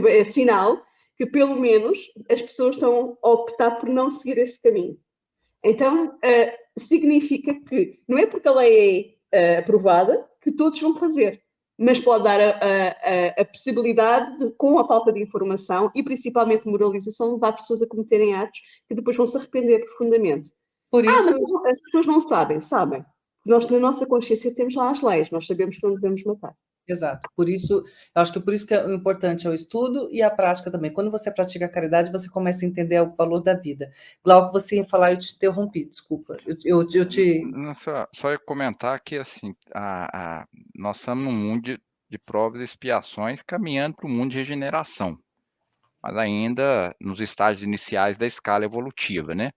é sinal que pelo menos as pessoas estão a optar por não seguir esse caminho. Então, significa que não é porque a lei é aprovada que todos vão fazer, mas pode dar a possibilidade de, com a falta de informação e principalmente moralização, levar pessoas a cometerem atos que depois vão se arrepender profundamente. Por isso, mas as pessoas não sabem. Nós, na nossa consciência, temos lá as leis, nós sabemos que não devemos matar. Exato. Por isso, eu acho que por isso que o importante é o estudo e a prática também. Quando você pratica a caridade, você começa a entender o valor da vida. Glauco, você ia falar, eu te interrompi, desculpa. Eu te... Só ia comentar que, assim, nós estamos num mundo de provas e expiações caminhando para o mundo de regeneração, mas ainda nos estágios iniciais da escala evolutiva, né?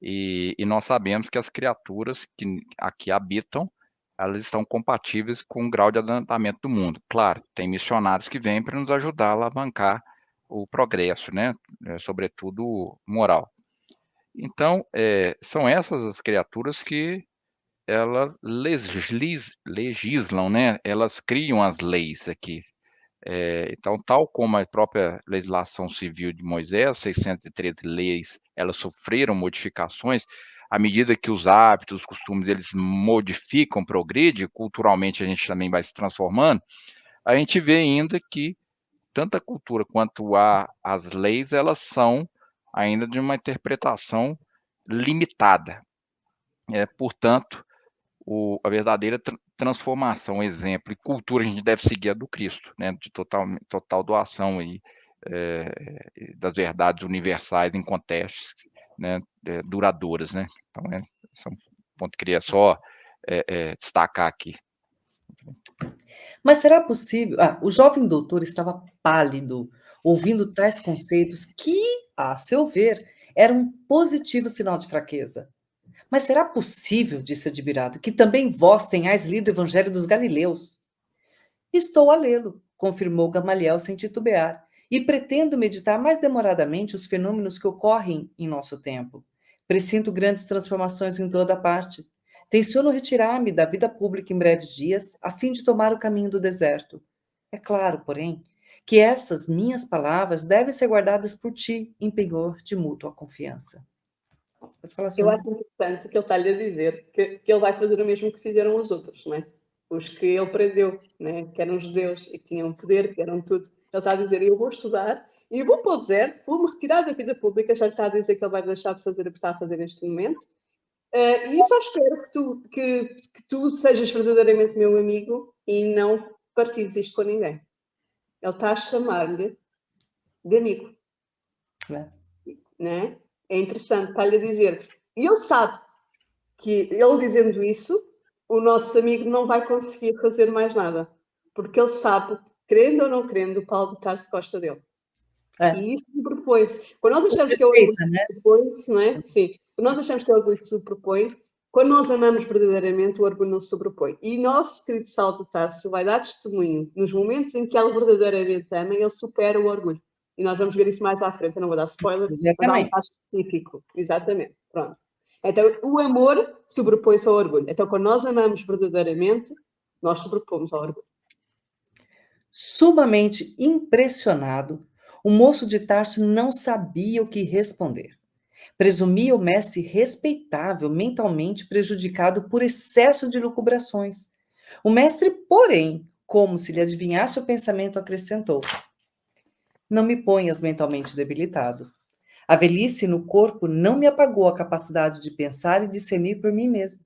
E nós sabemos que as criaturas que aqui habitam, elas estão compatíveis com o grau de adiantamento do mundo. Claro, tem missionários que vêm para nos ajudar a alavancar o progresso, né? Sobretudo moral. Então, são essas as criaturas que elas legislam, né? Elas criam as leis aqui. Então, tal como a própria legislação civil de Moisés, 613 leis, elas sofreram modificações, à medida que os hábitos, os costumes, eles modificam, progridem, culturalmente a gente também vai se transformando, a gente vê ainda que tanto a cultura quanto as leis, elas são ainda de uma interpretação limitada. Portanto, a verdadeira transformação, exemplo e cultura a gente deve seguir a do Cristo, né? De total doação aí, das verdades universais em contextos, né? Duradouras, né? Então, esse é um ponto que eu queria só destacar aqui. Mas será possível? O jovem doutor estava pálido, ouvindo tais conceitos que, a seu ver, eram um positivo sinal de fraqueza. Mas será possível, disse admirado, que também vós tenhais lido o Evangelho dos Galileus? Estou a lê-lo, confirmou Gamaliel sem titubear, e pretendo meditar mais demoradamente os fenômenos que ocorrem em nosso tempo. Presinto grandes transformações em toda parte. Tenciono retirar-me da vida pública em breves dias, a fim de tomar o caminho do deserto. É claro, porém, que essas minhas palavras devem ser guardadas por ti, em penhor de mútua confiança. Pode falar, Eu senhor. acho interessante que ele está-lhe a dizer que ele vai fazer o mesmo que fizeram os outros, não é? Os que ele prendeu, né? Que eram judeus e que tinham poder, que eram tudo. Ele está a dizer, eu vou estudar e eu vou para o deserto, vou-me retirar da vida pública, já lhe está a dizer que ele vai deixar de fazer o que está a fazer neste momento. E só espero que tu sejas verdadeiramente meu amigo e não partilhes isto com ninguém. Ele está a chamar-lhe de amigo. Né? É interessante, está-lhe a dizer. E ele sabe que, ele dizendo isso, o nosso amigo não vai conseguir fazer mais nada. Porque ele sabe, querendo ou não querendo, o Paulo de Tarso gosta dele. E isso sobrepõe-se. Quando nós achamos que é o orgulho sobrepõe-se, não é? Sim. Quando nós achamos que é o orgulho sobrepõe, quando nós amamos verdadeiramente, o orgulho não se sobrepõe. E nosso querido Saulo de Tarso vai dar testemunho nos momentos em que ele verdadeiramente ama, ele supera o orgulho. E nós vamos ver isso mais à frente. Eu não vou dar spoiler, mas há um caso específico. Exatamente. Pronto. Então, o amor sobrepõe-se ao orgulho. Então, quando nós amamos verdadeiramente, nós sobrepomos ao orgulho. Sumamente impressionado, o moço de Tarso não sabia o que responder. Presumia o mestre respeitável, mentalmente prejudicado por excesso de lucubrações. O mestre, porém, como se lhe adivinhasse o pensamento, acrescentou: não me ponhas mentalmente debilitado. A velhice no corpo não me apagou a capacidade de pensar e discernir por mim mesmo.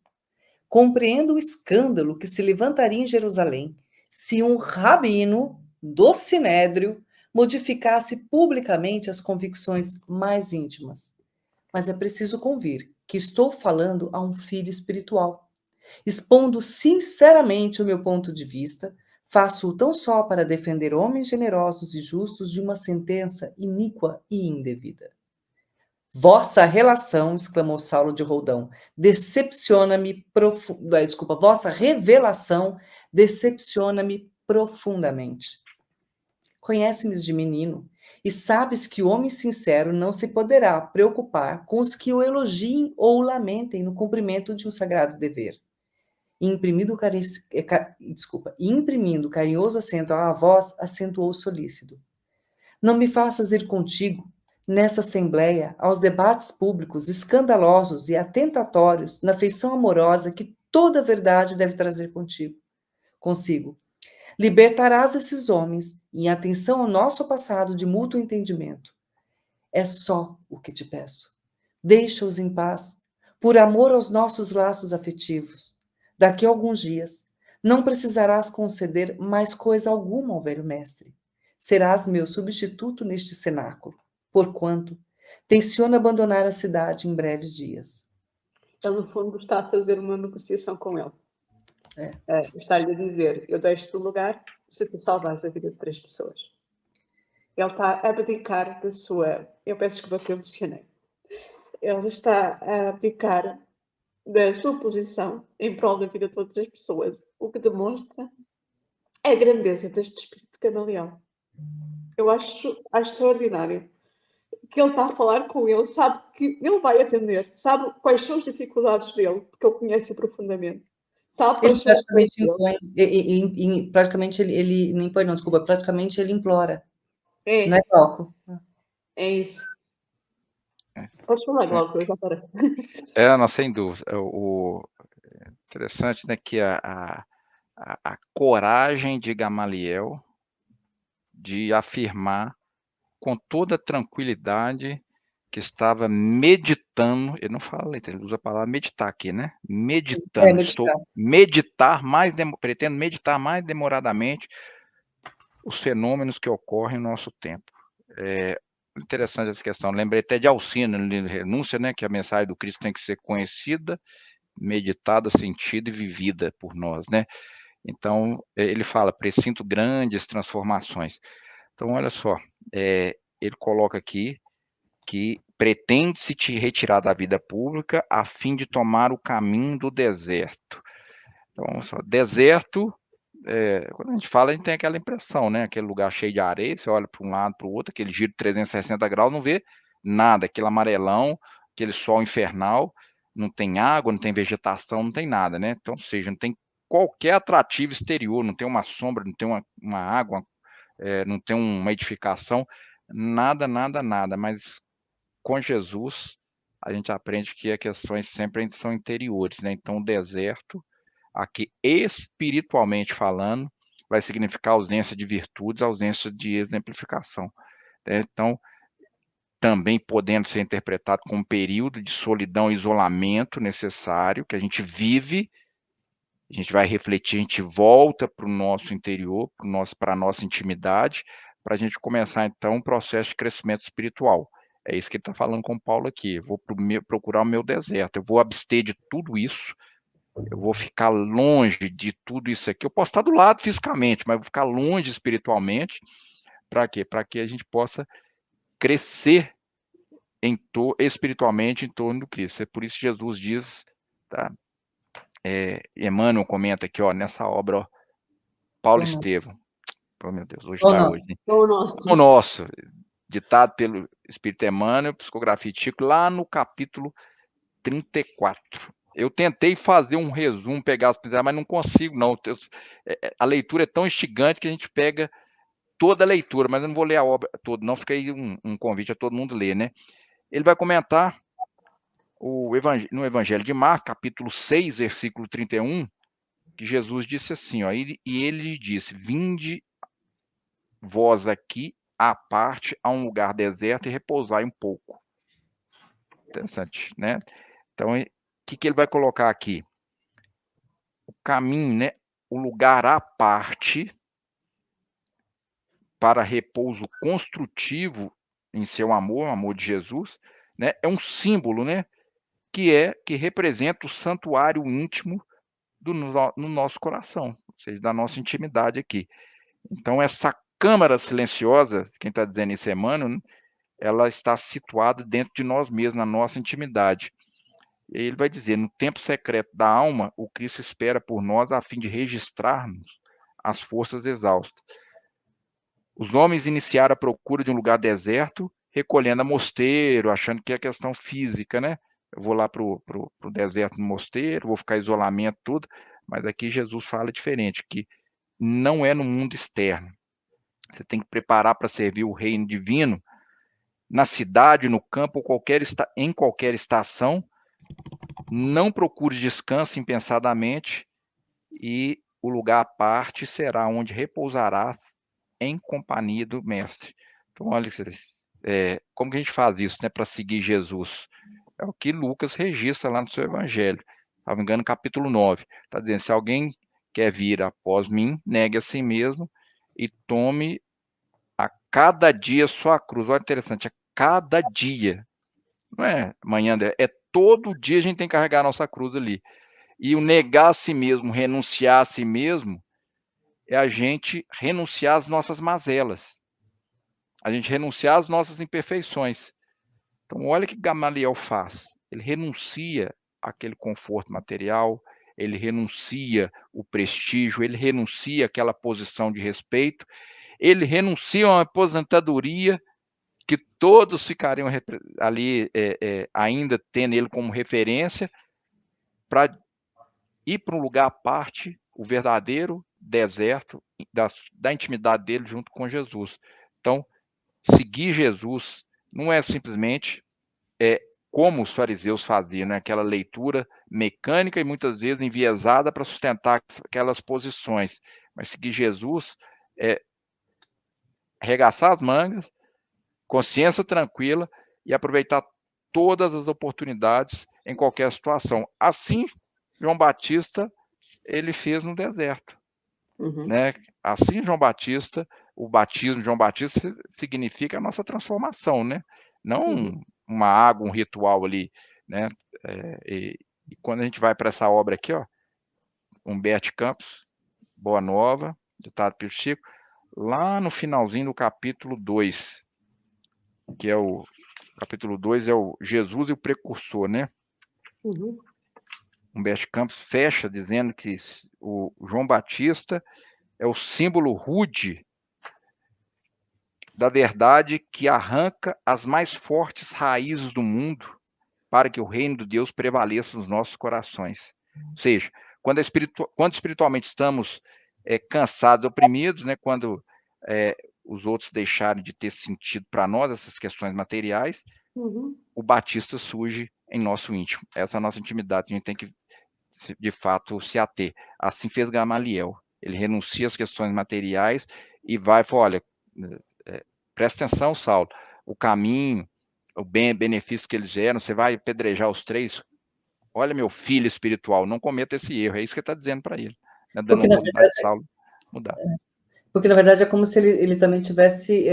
Compreendo o escândalo que se levantaria em Jerusalém se um rabino do Sinédrio modificasse publicamente as convicções mais íntimas. Mas é preciso convir que estou falando a um filho espiritual. Expondo sinceramente o meu ponto de vista, faço-o tão só para defender homens generosos e justos de uma sentença iníqua e indevida. Vossa relação, exclamou Saulo de Roldão, decepciona-me profundamente. Vossa revelação decepciona-me profundamente. Conhece-me de menino e sabes que o homem sincero não se poderá preocupar com os que o elogiem ou o lamentem no cumprimento de um sagrado dever. Imprimindo carinhoso acento à voz, acentuou solícito. Não me faças ir contigo nessa assembleia aos debates públicos escandalosos e atentatórios na feição amorosa que toda verdade deve trazer consigo. Libertarás esses homens em atenção ao nosso passado de mútuo entendimento. É só o que te peço. Deixa-os em paz, por amor aos nossos laços afetivos. Daqui a alguns dias, não precisarás conceder mais coisa alguma ao velho mestre. Serás meu substituto neste cenáculo, porquanto tenciono abandonar a cidade em breves dias. Ele, no fundo, está a fazer uma negociação com ele. Está-lhe a dizer, eu deixo-te o lugar se tu salvares a vida de 3 pessoas. Ele está a abdicar da sua... Eu peço desculpa que eu mencionei. Ele está a abdicar da sua posição em prol da vida de outras pessoas, o que demonstra a grandeza deste espírito de camaleão. Eu acho extraordinário que ele está a falar com ele, sabe que ele vai atender, sabe quais são as dificuldades dele, porque ele conhece profundamente. Sabe quais são as praticamente ele não impõe, não, desculpa, praticamente ele implora. Não é, Glauco? É isso. Podes falar, Glauco, eu já parei. Não, sem dúvida. O interessante, né, que a coragem de Gamaliel de afirmar com toda tranquilidade que estava meditando, ele não fala, ele usa a palavra meditar aqui, né? Meditando, meditar. pretendo meditar mais demoradamente os fenômenos que ocorrem no nosso tempo. Interessante essa questão, lembrei até de Alcino, renúncia, né? Que a mensagem do Cristo tem que ser conhecida, meditada, sentida e vivida por nós, né? Então, ele fala, presinto grandes transformações. Então, olha só, ele coloca aqui que pretende-se te retirar da vida pública a fim de tomar o caminho do deserto. Então, só, deserto, quando a gente fala, a gente tem aquela impressão, né? Aquele lugar cheio de areia, você olha para um lado, para o outro, aquele giro de 360 graus, não vê nada, aquele amarelão, aquele sol infernal, não tem água, não tem vegetação, não tem nada, né? Então, ou seja, não tem qualquer atrativo exterior, não tem uma sombra, não tem uma água, não tem uma edificação, nada, nada, nada, mas com Jesus a gente aprende que as questões sempre são interiores, né? Então o deserto, aqui espiritualmente falando, vai significar ausência de virtudes, ausência de exemplificação, né? Então, também podendo ser interpretado como um período de solidão e isolamento necessário, que a gente vive, a gente vai refletir, a gente volta para o nosso interior, para a nossa intimidade, para a gente começar, então, um processo de crescimento espiritual. É isso que ele está falando com Paulo aqui. Eu vou procurar o meu deserto, eu vou abster de tudo isso, eu vou ficar longe de tudo isso aqui. Eu posso estar do lado fisicamente, mas vou ficar longe espiritualmente. Para quê? Para que a gente possa crescer espiritualmente em torno do Cristo. É por isso que Jesus diz, tá? Emmanuel comenta aqui, ó, nessa obra, ó, Paulo Estevão. Oh, meu Deus, hoje está hoje. O nosso, ditado pelo Espírito Emmanuel, Psicografia e Tico, lá no capítulo 34. Eu tentei fazer um resumo, pegar as pisadas, mas não consigo, não. A leitura é tão instigante que a gente pega toda a leitura, mas eu não vou ler a obra toda, não. Fica aí um convite a todo mundo ler, né? Ele vai comentar no Evangelho de Marcos, capítulo 6, versículo 31, que Jesus disse assim, ó, e ele disse, vinde vós aqui à parte, a um lugar deserto e repousai um pouco. Interessante, né? Então, o que ele vai colocar aqui? O caminho, né? O lugar à parte para repouso construtivo em seu amor, o amor de Jesus, né? É um símbolo, né? Que representa o santuário íntimo no nosso coração, ou seja, da nossa intimidade aqui. Então, essa câmara silenciosa, quem está dizendo isso é Emmanuel, ela está situada dentro de nós mesmos, na nossa intimidade. E ele vai dizer, no tempo secreto da alma, o Cristo espera por nós a fim de registrarmos as forças exaustas. Os homens iniciaram a procura de um lugar deserto, recolhendo a mosteiro, achando que é questão física, né? Eu vou lá para o deserto no mosteiro, vou ficar em isolamento, tudo, mas aqui Jesus fala diferente, que não é no mundo externo. Você tem que preparar para servir o reino divino na cidade, no campo, em qualquer estação. Não procure descanso impensadamente e o lugar à parte será onde repousarás em companhia do Mestre. Então, olha, como que a gente faz isso, né, para seguir Jesus? É o que Lucas registra lá no seu Evangelho. Se não me engano, capítulo 9. Está dizendo, se alguém quer vir após mim, negue a si mesmo e tome a cada dia sua cruz. Olha, interessante, a cada dia. Não é amanhã, é todo dia a gente tem que carregar a nossa cruz ali. E o negar a si mesmo, renunciar a si mesmo, é a gente renunciar às nossas mazelas. A gente renunciar às nossas imperfeições. Então, olha o que Gamaliel faz. Ele renuncia àquele conforto material, ele renuncia o prestígio, ele renuncia àquela posição de respeito, ele renuncia a uma aposentadoria que todos ficariam ali ainda tendo ele como referência, para ir para um lugar à parte, o verdadeiro deserto da intimidade dele junto com Jesus. Então, seguir Jesus não é simplesmente como os fariseus faziam, né? Aquela leitura mecânica e muitas vezes enviesada para sustentar aquelas posições. Mas seguir Jesus é arregaçar as mangas, consciência tranquila e aproveitar todas as oportunidades em qualquer situação. Assim, João Batista, ele fez no deserto, né? Assim, João Batista, o batismo de João Batista significa a nossa transformação, né? Não uma água, um ritual ali, né? E quando a gente vai para essa obra aqui, ó, Humberto Campos, Boa Nova, ditado pelo Chico, lá no finalzinho do capítulo 2, que é o capítulo 2 é o Jesus e o Precursor, né? Humberto Campos fecha dizendo que o João Batista é o símbolo rude da verdade que arranca as mais fortes raízes do mundo para que o reino de Deus prevaleça nos nossos corações. Ou seja, quando espiritualmente estamos cansados, oprimidos, né, quando os outros deixarem de ter sentido para nós, essas questões materiais, o Batista surge em nosso íntimo. Essa é a nossa intimidade, a gente tem que, de fato, se ater. Assim fez Gamaliel. Ele renuncia às questões materiais e vai e fala, olha, presta atenção, Saulo, o caminho, o benefício que eles geram, você vai apedrejar os 3? Olha, meu filho espiritual, não cometa esse erro. É isso que ele está dizendo para ele, né? Dando a oportunidade de Saulo mudar. Porque, na verdade, é como se ele também tivesse...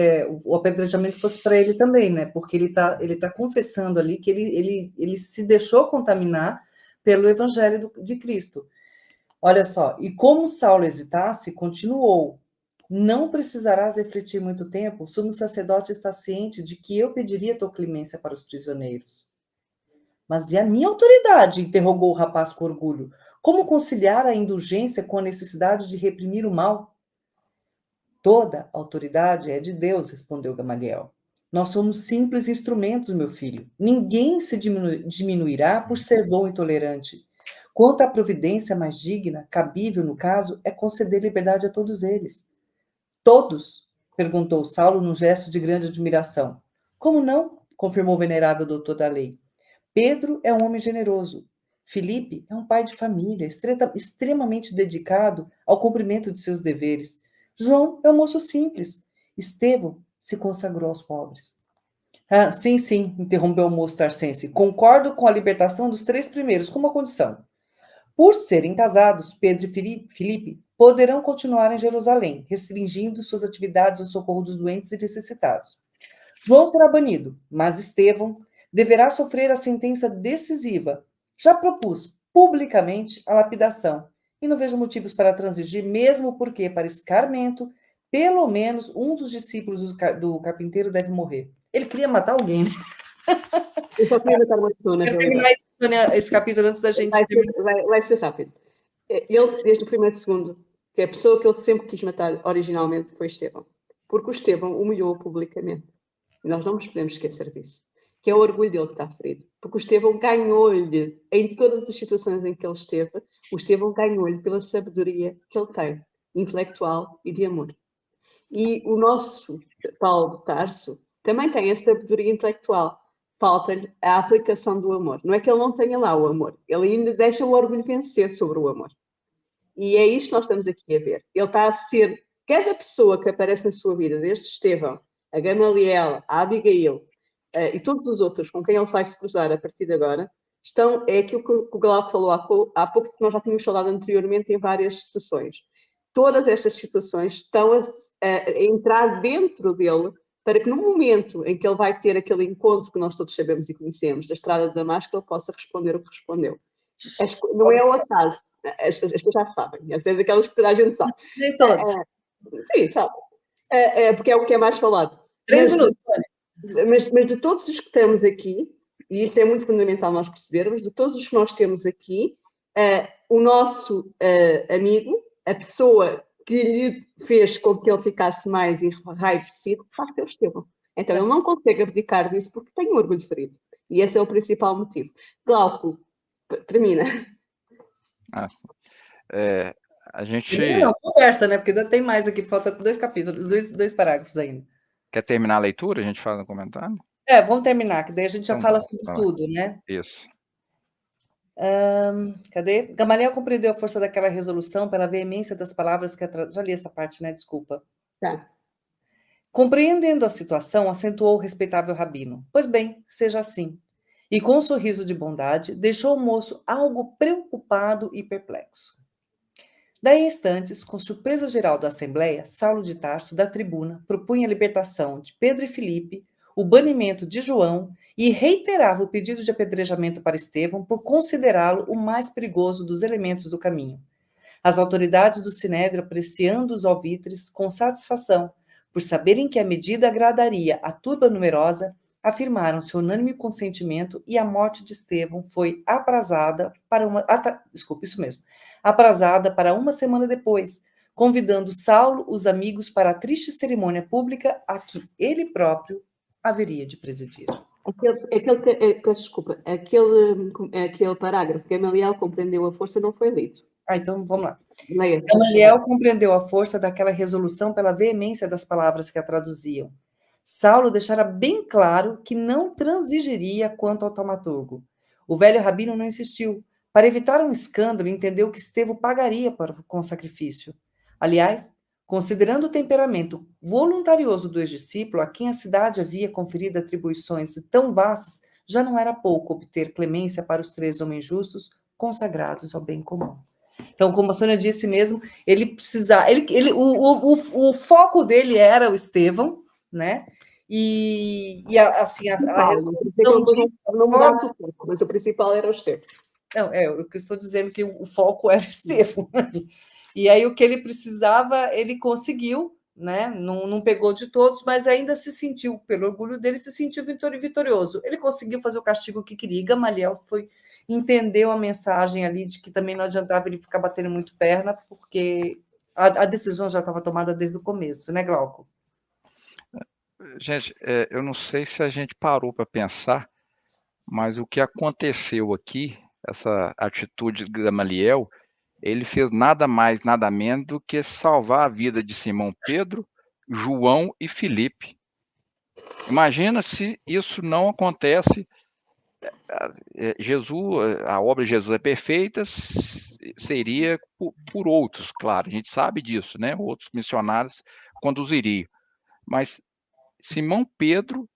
o apedrejamento fosse para ele também, né? Porque ele tá confessando ali que ele se deixou contaminar pelo evangelho de Cristo. Olha só, e como Saulo hesitasse, continuou. Não precisarás refletir muito tempo, o sumo sacerdote está ciente de que eu pediria tua clemência para os prisioneiros. Mas e a minha autoridade? Interrogou o rapaz com orgulho. Como conciliar a indulgência com a necessidade de reprimir o mal? Toda autoridade é de Deus, respondeu Gamaliel. Nós somos simples instrumentos, meu filho. Ninguém se diminuirá por ser bom e tolerante. Quanto à providência mais digna, cabível no caso, é conceder liberdade a todos eles. Todos? Perguntou Saulo num gesto de grande admiração. Como não? Confirmou o venerável doutor da lei. Pedro é um homem generoso. Filipe é um pai de família, extremamente dedicado ao cumprimento de seus deveres. João é um moço simples. Estevão se consagrou aos pobres. Ah, sim, sim, interrompeu o moço tarcense. Concordo com a libertação dos 3 primeiros, com uma condição. Por serem casados, Pedro e Filipe poderão continuar em Jerusalém, restringindo suas atividades ao socorro dos doentes e necessitados. João será banido, mas Estevão deverá sofrer a sentença decisiva. Já propus publicamente a lapidação e não vejo motivos para transigir, mesmo porque, para escarmento, pelo menos um dos discípulos do carpinteiro deve morrer. Ele queria matar alguém. Eu só queria matar uma pessoa, na Quero realidade. terminar isso, Sônia, esse capítulo antes da gente terminar. Vai ser rápido. Ele, desde o primeiro segundo, que a pessoa que ele sempre quis matar originalmente foi Estevão. Porque o Estevão humilhou-o publicamente. E nós não nos podemos esquecer disso. Que é o orgulho dele que está ferido. Porque o Estevão ganhou-lhe, em todas as situações em que ele esteve, o Estevão ganhou-lhe pela sabedoria que ele tem, intelectual e de amor. E o nosso Paulo de Tarso também tem a sabedoria intelectual. Falta-lhe a aplicação do amor. Não é que ele não tenha lá o amor, ele ainda deixa o orgulho vencer sobre o amor. E é isto que nós estamos aqui a ver. Ele está a ser, cada pessoa que aparece na sua vida, desde Estevão, a Gamaliel, a Abigail e todos os outros com quem ele vai se cruzar a partir de agora, é aquilo que o Glauco falou há pouco, que nós já tínhamos falado anteriormente em várias sessões. Todas estas situações estão a entrar dentro dele para que no momento em que ele vai ter aquele encontro que nós todos sabemos e conhecemos, da estrada de Damasco, ele possa responder o que respondeu. Não é o acaso. As pessoas já sabem. Às vezes aquelas que toda a gente sabe. Nem todos. Sim, sabe. Porque é o que é mais falado. 3 minutos, Sônia. Mas de todos os que temos aqui, e isto é muito fundamental nós percebermos, de todos os que nós temos aqui, o nosso amigo, a pessoa que lhe fez com que ele ficasse mais enraivecido, de facto é o Estevão. Então ele não consegue abdicar disso porque tem um orgulho ferido. E esse é o principal motivo. Glauco, termina. A gente... Não, conversa, né? Porque ainda tem mais aqui, falta 2 capítulos, 2 parágrafos ainda. Quer terminar a leitura? A gente faz no comentário? Vamos terminar, que daí a gente já fala sobre tudo, né? Isso. Cadê? Gamaliel compreendeu a força daquela resolução pela veemência das palavras que... Já li essa parte, né? Desculpa. Tá. Compreendendo a situação, acentuou o respeitável rabino: pois bem, seja assim. E com um sorriso de bondade, deixou o moço algo preocupado e perplexo. Daí a instantes, com surpresa geral da Assembleia, Saulo de Tarso, da tribuna, propunha a libertação de Pedro e Filipe, o banimento de João e reiterava o pedido de apedrejamento para Estevão por considerá-lo o mais perigoso dos elementos do caminho. As autoridades do Sinédrio, apreciando os alvitres com satisfação, por saberem que a medida agradaria a turba numerosa, afirmaram seu unânime consentimento e a morte de Estevão foi aprazada para uma semana depois, convidando Saulo, os amigos, para a triste cerimônia pública a que ele próprio haveria de presidir. Desculpa, aquele parágrafo, Gamaliel compreendeu a força, não foi lido. Então vamos lá. Gamaliel compreendeu a força daquela resolução pela veemência das palavras que a traduziam. Saulo deixara bem claro que não transigiria quanto ao taumaturgo. O velho rabino não insistiu. Para evitar um escândalo, entendeu que Estevão pagaria com sacrifício. Aliás, considerando o temperamento voluntarioso do ex-discípulo, a quem a cidade havia conferido atribuições tão vastas, já não era pouco obter clemência para os 3 homens justos consagrados ao bem comum. Então, como a Sônia disse mesmo, ele precisava, o foco dele era o Estevão, né? E assim, a resolução não mudasse o foco, mas o principal era o Estevão. Não, o que eu estou dizendo que o foco era Estevão. E aí o que ele precisava, ele conseguiu, né? Não pegou de todos, mas ainda se sentiu, pelo orgulho dele, se sentiu vitorioso. Ele conseguiu fazer o castigo que queria. Gamaliel entendeu a mensagem ali de que também não adiantava ele ficar batendo muito perna, porque a decisão já estava tomada desde o começo, né, Glauco? Gente, eu não sei se a gente parou para pensar, mas o que aconteceu aqui, essa atitude de Gamaliel, ele fez nada mais, nada menos do que salvar a vida de Simão Pedro, João e Filipe. Imagina se isso não acontece. Jesus, a obra de Jesus é perfeita, seria por outros, claro, a gente sabe disso, né? Outros missionários conduziriam. Mas Simão Pedro,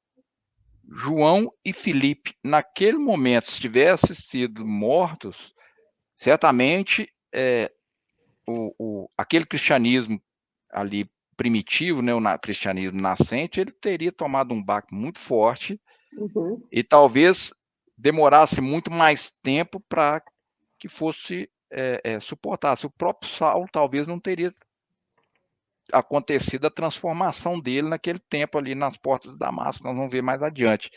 João e Filipe, naquele momento, se tivessem sido mortos, certamente aquele cristianismo ali primitivo, né, o cristianismo nascente, ele teria tomado um baque muito forte e talvez demorasse muito mais tempo para que fosse suportasse. O próprio Saulo talvez não teria acontecido a transformação dele naquele tempo ali nas portas de Damasco, nós vamos ver mais adiante.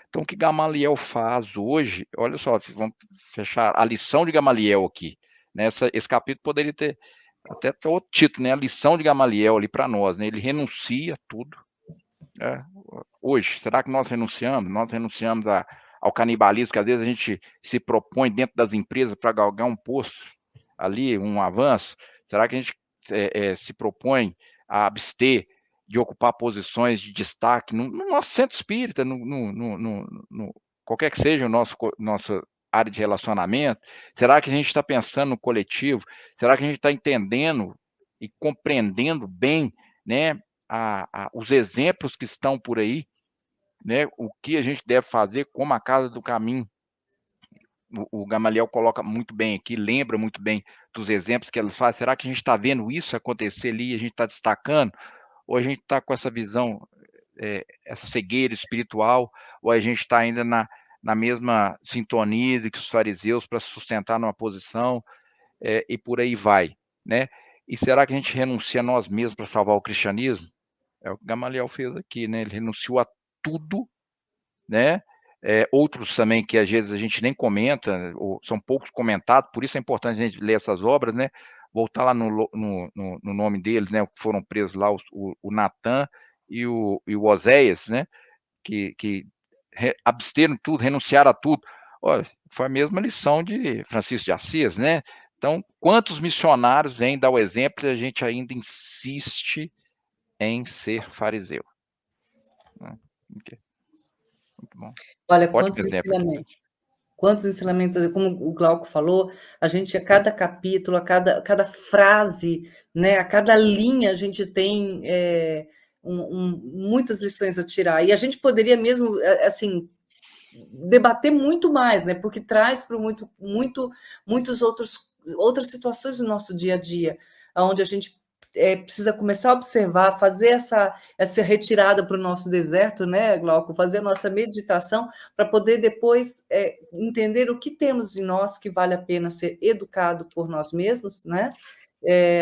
Então, o que Gamaliel faz hoje, olha só, vamos fechar a lição de Gamaliel aqui. Esse capítulo poderia ter até outro título, né? A lição de Gamaliel ali para nós, né? Ele renuncia a tudo. Hoje, será que nós renunciamos? Nós renunciamos ao canibalismo, que às vezes a gente se propõe dentro das empresas para galgar um posto ali, um avanço. Será que a gente se propõe a abster de ocupar posições de destaque no nosso centro espírita, qualquer que seja nossa área de relacionamento? Será que a gente está pensando no coletivo? Será que a gente está entendendo e compreendendo bem, né, os exemplos que estão por aí, né, o que a gente deve fazer como a Casa do Caminho? O Gamaliel coloca muito bem aqui, lembra muito bem dos exemplos que ela faz. Será que a gente está vendo isso acontecer ali, a gente está destacando? Ou a gente está com essa visão, essa cegueira espiritual, ou a gente está ainda na mesma sintonia que os fariseus para se sustentar numa posição, e por aí vai, né? E será que a gente renuncia a nós mesmos para salvar o cristianismo? É o que Gamaliel fez aqui, né? Ele renunciou a tudo, né? Outros também que às vezes a gente nem comenta, ou são poucos comentados, por isso é importante a gente ler essas obras, né? Voltar lá no nome deles, né? Que foram presos lá, o Natan e o Oséias, né? Que absteram tudo, renunciaram a tudo. Olha, foi a mesma lição de Francisco de Assis, né? Então, quantos missionários vêm dar o exemplo e a gente ainda insiste em ser fariseu? Okay. Muito bom. Olha, quantos ensinamentos, como o Glauco falou, a gente, a cada capítulo, a cada frase, né, a cada linha, a gente tem muitas lições a tirar. E a gente poderia mesmo, assim, debater muito mais, né? Porque traz para muitos outras situações do nosso dia a dia, onde a gente precisa começar a observar, fazer essa retirada para o nosso deserto, né, Glauco? Fazer a nossa meditação para poder depois entender o que temos em nós que vale a pena ser educado por nós mesmos, né?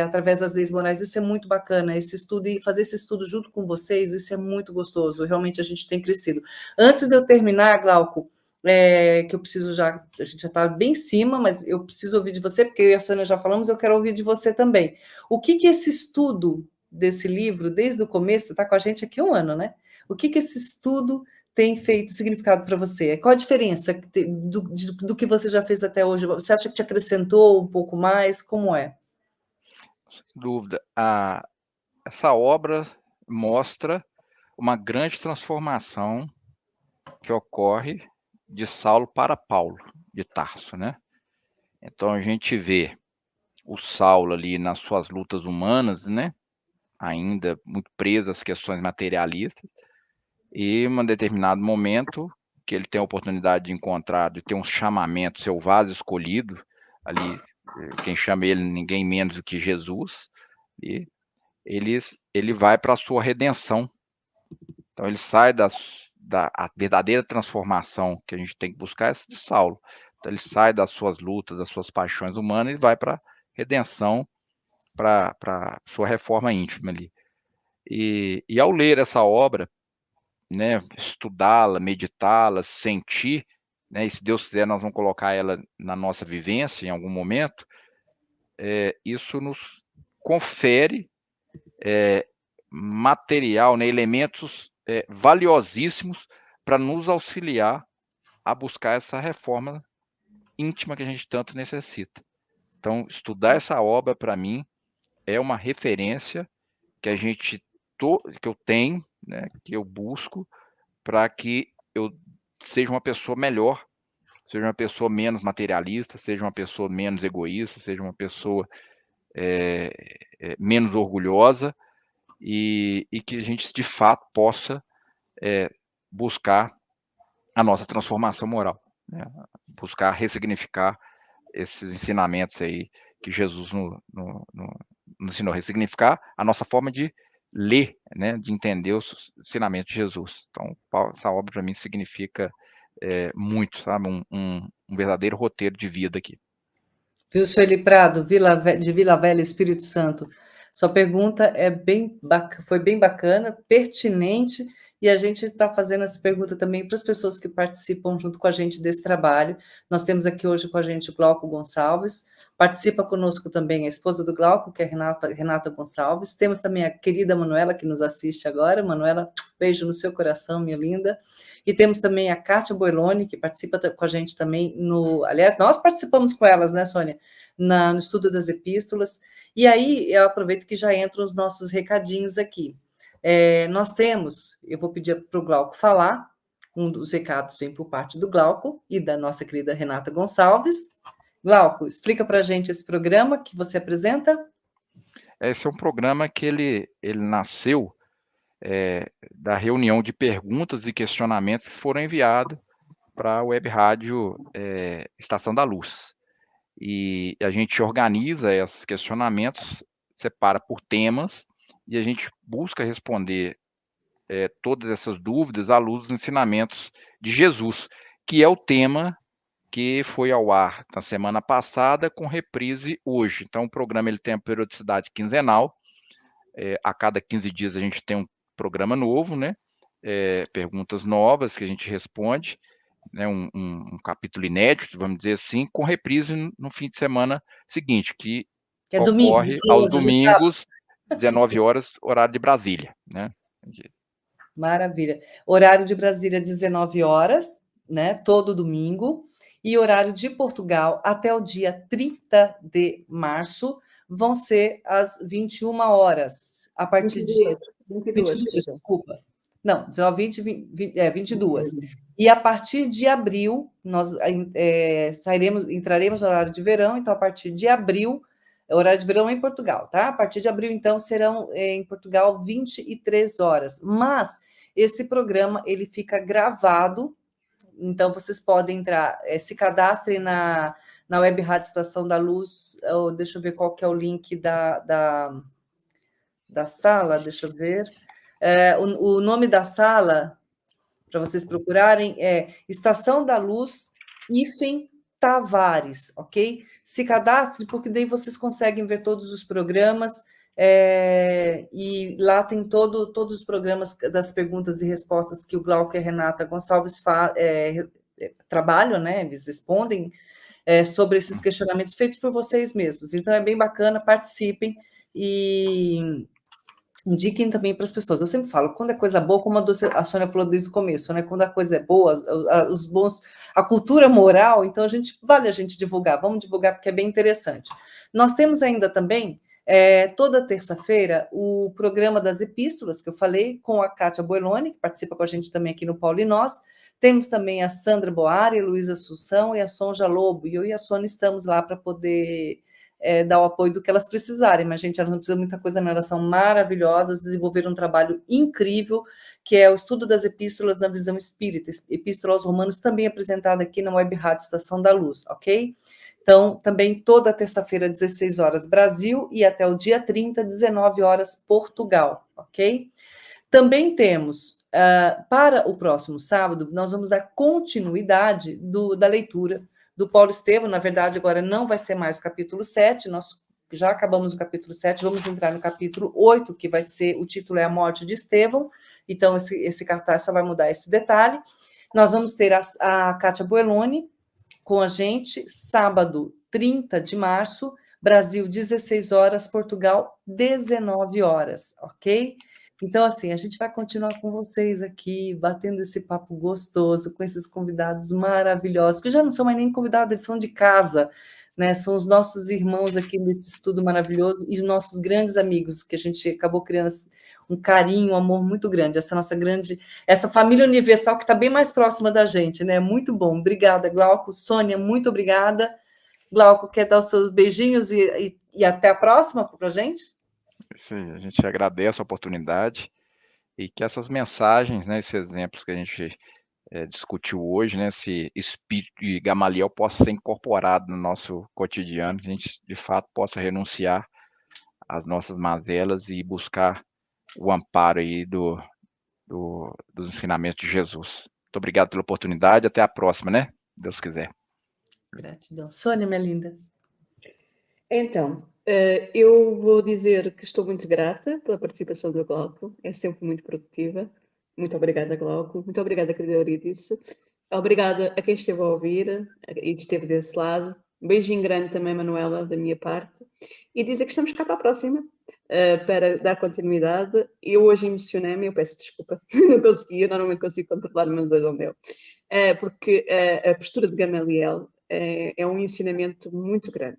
Através das leis morais, isso é muito bacana, esse estudo, e fazer esse estudo junto com vocês, isso é muito gostoso, realmente a gente tem crescido. Antes de eu terminar, Glauco, que eu preciso já, a gente já está bem em cima, mas eu preciso ouvir de você, porque eu e a Sônia já falamos, eu quero ouvir de você também. O que esse estudo desse livro, desde o começo, você está com a gente aqui 1 ano, né? O que esse estudo tem feito significado para você? Qual a diferença do que você já fez até hoje? Você acha que te acrescentou um pouco mais? Como é? Sem dúvida. Essa obra mostra uma grande transformação que ocorre de Saulo para Paulo, de Tarso, né? Então a gente vê o Saulo ali nas suas lutas humanas, né? Ainda muito preso às questões materialistas, e em um determinado momento que ele tem a oportunidade de encontrar, de ter um chamamento, seu vaso escolhido, ali, quem chama ele ninguém menos do que Jesus, e ele vai para a sua redenção. Então ele sai da a verdadeira transformação que a gente tem que buscar é essa de Saulo. Então ele sai das suas lutas, das suas paixões humanas e vai para a redenção, para sua reforma íntima ali. E ao ler essa obra, né, estudá-la, meditá-la, sentir, né, e se Deus quiser nós vamos colocar ela na nossa vivência em algum momento, isso nos confere material, né, elementos valiosíssimos para nos auxiliar a buscar essa reforma íntima que a gente tanto necessita. Então, estudar essa obra, para mim, é uma referência que que eu tenho, né, que eu busco para que eu seja uma pessoa melhor, seja uma pessoa menos materialista, seja uma pessoa menos egoísta, seja uma pessoa menos orgulhosa, e que a gente, de fato, possa buscar a nossa transformação moral, né? Buscar ressignificar esses ensinamentos aí que Jesus nos ensinou, ressignificar a nossa forma de ler, né, de entender os ensinamentos de Jesus. Então, essa obra para mim significa muito, sabe, um verdadeiro roteiro de vida aqui. Viu, Sueli Prado, de Vila Velha, Espírito Santo? Sua pergunta foi bem bacana, pertinente, e a gente está fazendo essa pergunta também para as pessoas que participam junto com a gente desse trabalho. Nós temos aqui hoje com a gente o Glauco Gonçalves, participa conosco também a esposa do Glauco, que é Renata Gonçalves. Temos também a querida Manuela, que nos assiste agora. Manuela, beijo no seu coração, minha linda. E temos também a Kátia Boiloni, que participa com a gente também aliás, nós participamos com elas, né, Sônia? No estudo das epístolas. E aí, eu aproveito que já entram os nossos recadinhos aqui. Nós temos, eu vou pedir para o Glauco falar, um dos recados vem por parte do Glauco e da nossa querida Renata Gonçalves. Glauco, explica para a gente esse programa que você apresenta. Esse é um programa que ele nasceu da reunião de perguntas e questionamentos que foram enviados para a Web Rádio Estação da Luz. E a gente organiza esses questionamentos, separa por temas, e a gente busca responder todas essas dúvidas à luz dos ensinamentos de Jesus, que é o tema que foi ao ar na semana passada, com reprise hoje. Então, o programa ele tem a periodicidade quinzenal. A cada 15 dias a gente tem um programa novo, né? Perguntas novas que a gente responde, né? Um capítulo inédito, vamos dizer assim, com reprise no fim de semana seguinte, que é domingo, ocorre aos domingos, 19 horas, horário de Brasília, né? Maravilha. Horário de Brasília, 19 horas, né? Todo domingo. E horário de Portugal, até o dia 30 de março, vão ser às 21 horas. A partir 22, desculpa. Não, 19, 20, 22. E a partir de abril, nós entraremos no horário de verão, então a partir de abril, horário de verão em Portugal, tá? A partir de abril, então, serão em Portugal 23 horas. Mas esse programa, ele fica gravado, então vocês podem entrar, se cadastrem na Web Rádio Estação da Luz, deixa eu ver qual que é o link da sala, deixa eu ver. O nome da sala, para vocês procurarem, é Estação da Luz, hífen Tavares, ok? Se cadastre, porque daí vocês conseguem ver todos os programas, e lá tem todos os programas das perguntas e respostas que o Glauco e a Renata Gonçalves trabalham, né? Eles respondem sobre esses questionamentos feitos por vocês mesmos. Então, é bem bacana, participem e indiquem também para as pessoas. Eu sempre falo, quando é coisa boa, como a Sônia falou desde o começo, né? Quando a coisa é boa, a cultura moral, então vale a gente divulgar, vamos divulgar porque é bem interessante. Nós temos ainda também, toda terça-feira, o programa das epístolas, que eu falei, com a Kátia Boeloni, que participa com a gente também aqui no Paulo e Nós. Temos também a Sandra Boari, a Luísa Assunção e a Sonja Lobo, e eu e a Sônia estamos lá para poder dar o apoio do que elas precisarem, mas, gente, elas não precisam de muita coisa, não, elas são maravilhosas, desenvolveram um trabalho incrível, que é o estudo das epístolas na visão espírita, Epístola aos Romanos, também apresentada aqui na Web Rádio Estação da Luz, ok? Então, também toda terça-feira, 16 horas, Brasil, e até o dia 30, 19 horas, Portugal, ok? Também temos, para o próximo sábado, nós vamos dar continuidade da leitura do Paulo Estevão. Na verdade, agora não vai ser mais o capítulo 7, nós já acabamos o capítulo 7, vamos entrar no capítulo 8, que vai ser, o título é A Morte de Estevão, então esse cartaz só vai mudar esse detalhe. Nós vamos ter a Kátia Boeloni com a gente, sábado 30 de março, Brasil, 16 horas, Portugal, 19 horas, ok? Então, assim, a gente vai continuar com vocês aqui, batendo esse papo gostoso, com esses convidados maravilhosos, que já não são mais nem convidados, eles são de casa, né? São os nossos irmãos aqui nesse estudo maravilhoso e os nossos grandes amigos, que a gente acabou criando um carinho, um amor muito grande, essa família universal que está bem mais próxima da gente, né? Muito bom. Obrigada, Glauco. Sônia, muito obrigada. Glauco, quer dar os seus beijinhos e até a próxima para a gente? Sim, a gente agradece a oportunidade e que essas mensagens, né, esses exemplos que a gente discutiu hoje, né, esse espírito de Gamaliel possa ser incorporado no nosso cotidiano, que a gente, de fato, possa renunciar às nossas mazelas e buscar o amparo aí dos ensinamentos de Jesus. Muito obrigado pela oportunidade, até a próxima, né? Deus quiser. Gratidão. Sônia, minha linda. Então, eu vou dizer que estou muito grata pela participação do Glauco, é sempre muito produtiva. Muito obrigada, Glauco. Muito obrigada, querida Eurídice. Obrigada a quem esteve a ouvir e esteve desse lado. Um beijinho grande também, Manuela, da minha parte. E dizer que estamos cá para a próxima, para dar continuidade. Eu hoje emocionei-me, eu peço desculpa, não conseguia, normalmente consigo controlar, mas hoje não deu. Porque a postura de Gamaliel é um ensinamento muito grande.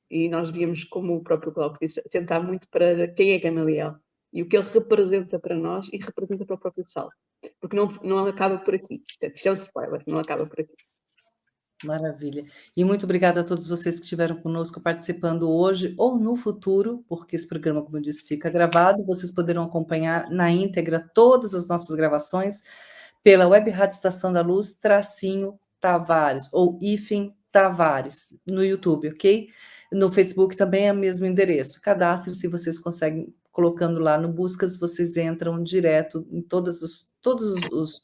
E nós devíamos, como o próprio Glauco disse, tentar muito para quem é Gamaliel e o que ele representa para nós e representa para o próprio Saulo. Porque não acaba por aqui. Isto é um spoiler, não acaba por aqui. Maravilha. E muito obrigada a todos vocês que estiveram conosco participando hoje ou no futuro, porque esse programa, como eu disse, fica gravado. Vocês poderão acompanhar na íntegra todas as nossas gravações pela Web Rádio Estação da Luz, _Tavares, ou hífen Tavares, no YouTube, ok? No Facebook também é o mesmo endereço. Cadastre-se, vocês conseguem, colocando lá no Buscas, vocês entram direto em todos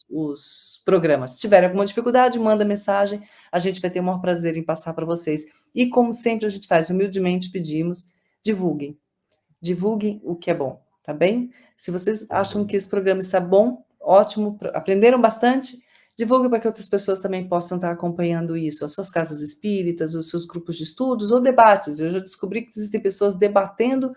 os programas. Se tiver alguma dificuldade, manda mensagem, a gente vai ter o maior prazer em passar para vocês. E como sempre a gente faz, humildemente pedimos, divulguem o que é bom, tá bem? Se vocês acham que esse programa está bom, ótimo, aprenderam bastante, divulgue para que outras pessoas também possam estar acompanhando isso, as suas casas espíritas, os seus grupos de estudos ou debates. Eu já descobri que existem pessoas debatendo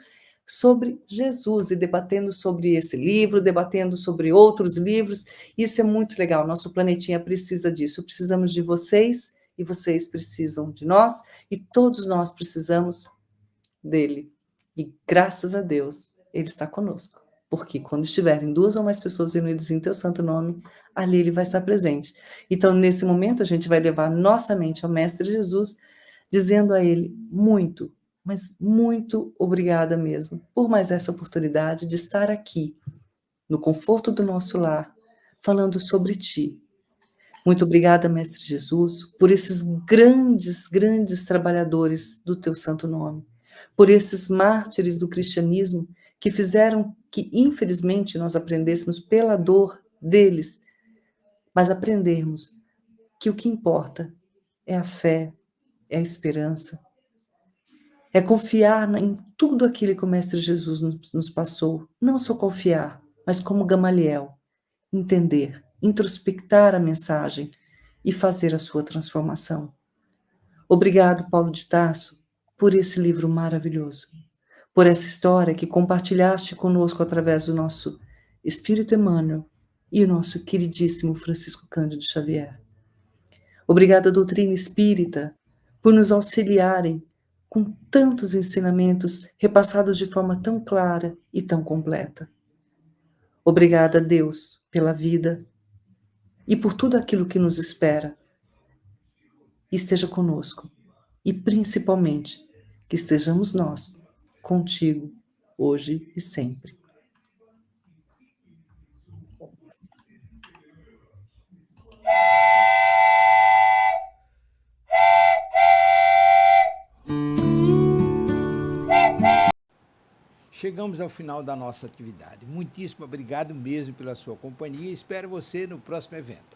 sobre Jesus e debatendo sobre esse livro, debatendo sobre outros livros. Isso é muito legal. Nosso planetinha precisa disso. Precisamos de vocês e vocês precisam de nós e todos nós precisamos dele. E graças a Deus, ele está conosco. Porque quando estiverem 2 ou mais pessoas unidas em teu santo nome, ali ele vai estar presente. Então, nesse momento, a gente vai levar nossa mente ao Mestre Jesus, dizendo a ele muito, mas muito obrigada mesmo por mais essa oportunidade de estar aqui, no conforto do nosso lar, falando sobre ti. Muito obrigada, Mestre Jesus, por esses grandes, grandes trabalhadores do teu santo nome, por esses mártires do cristianismo que fizeram que, infelizmente, nós aprendêssemos pela dor deles, mas aprendermos que o que importa é a fé, é a esperança, é confiar em tudo aquilo que o Mestre Jesus nos passou. Não só confiar, mas como Gamaliel, entender, introspectar a mensagem e fazer a sua transformação. Obrigado, Paulo de Tarso, por esse livro maravilhoso, por essa história que compartilhaste conosco através do nosso Espírito Emmanuel e o nosso queridíssimo Francisco Cândido Xavier. Obrigada, doutrina espírita, por nos auxiliarem com tantos ensinamentos repassados de forma tão clara e tão completa. Obrigada, Deus, pela vida e por tudo aquilo que nos espera. Esteja conosco e, principalmente, que estejamos nós, contigo, hoje e sempre. Chegamos ao final da nossa atividade. Muitíssimo obrigado mesmo pela sua companhia e espero você no próximo evento.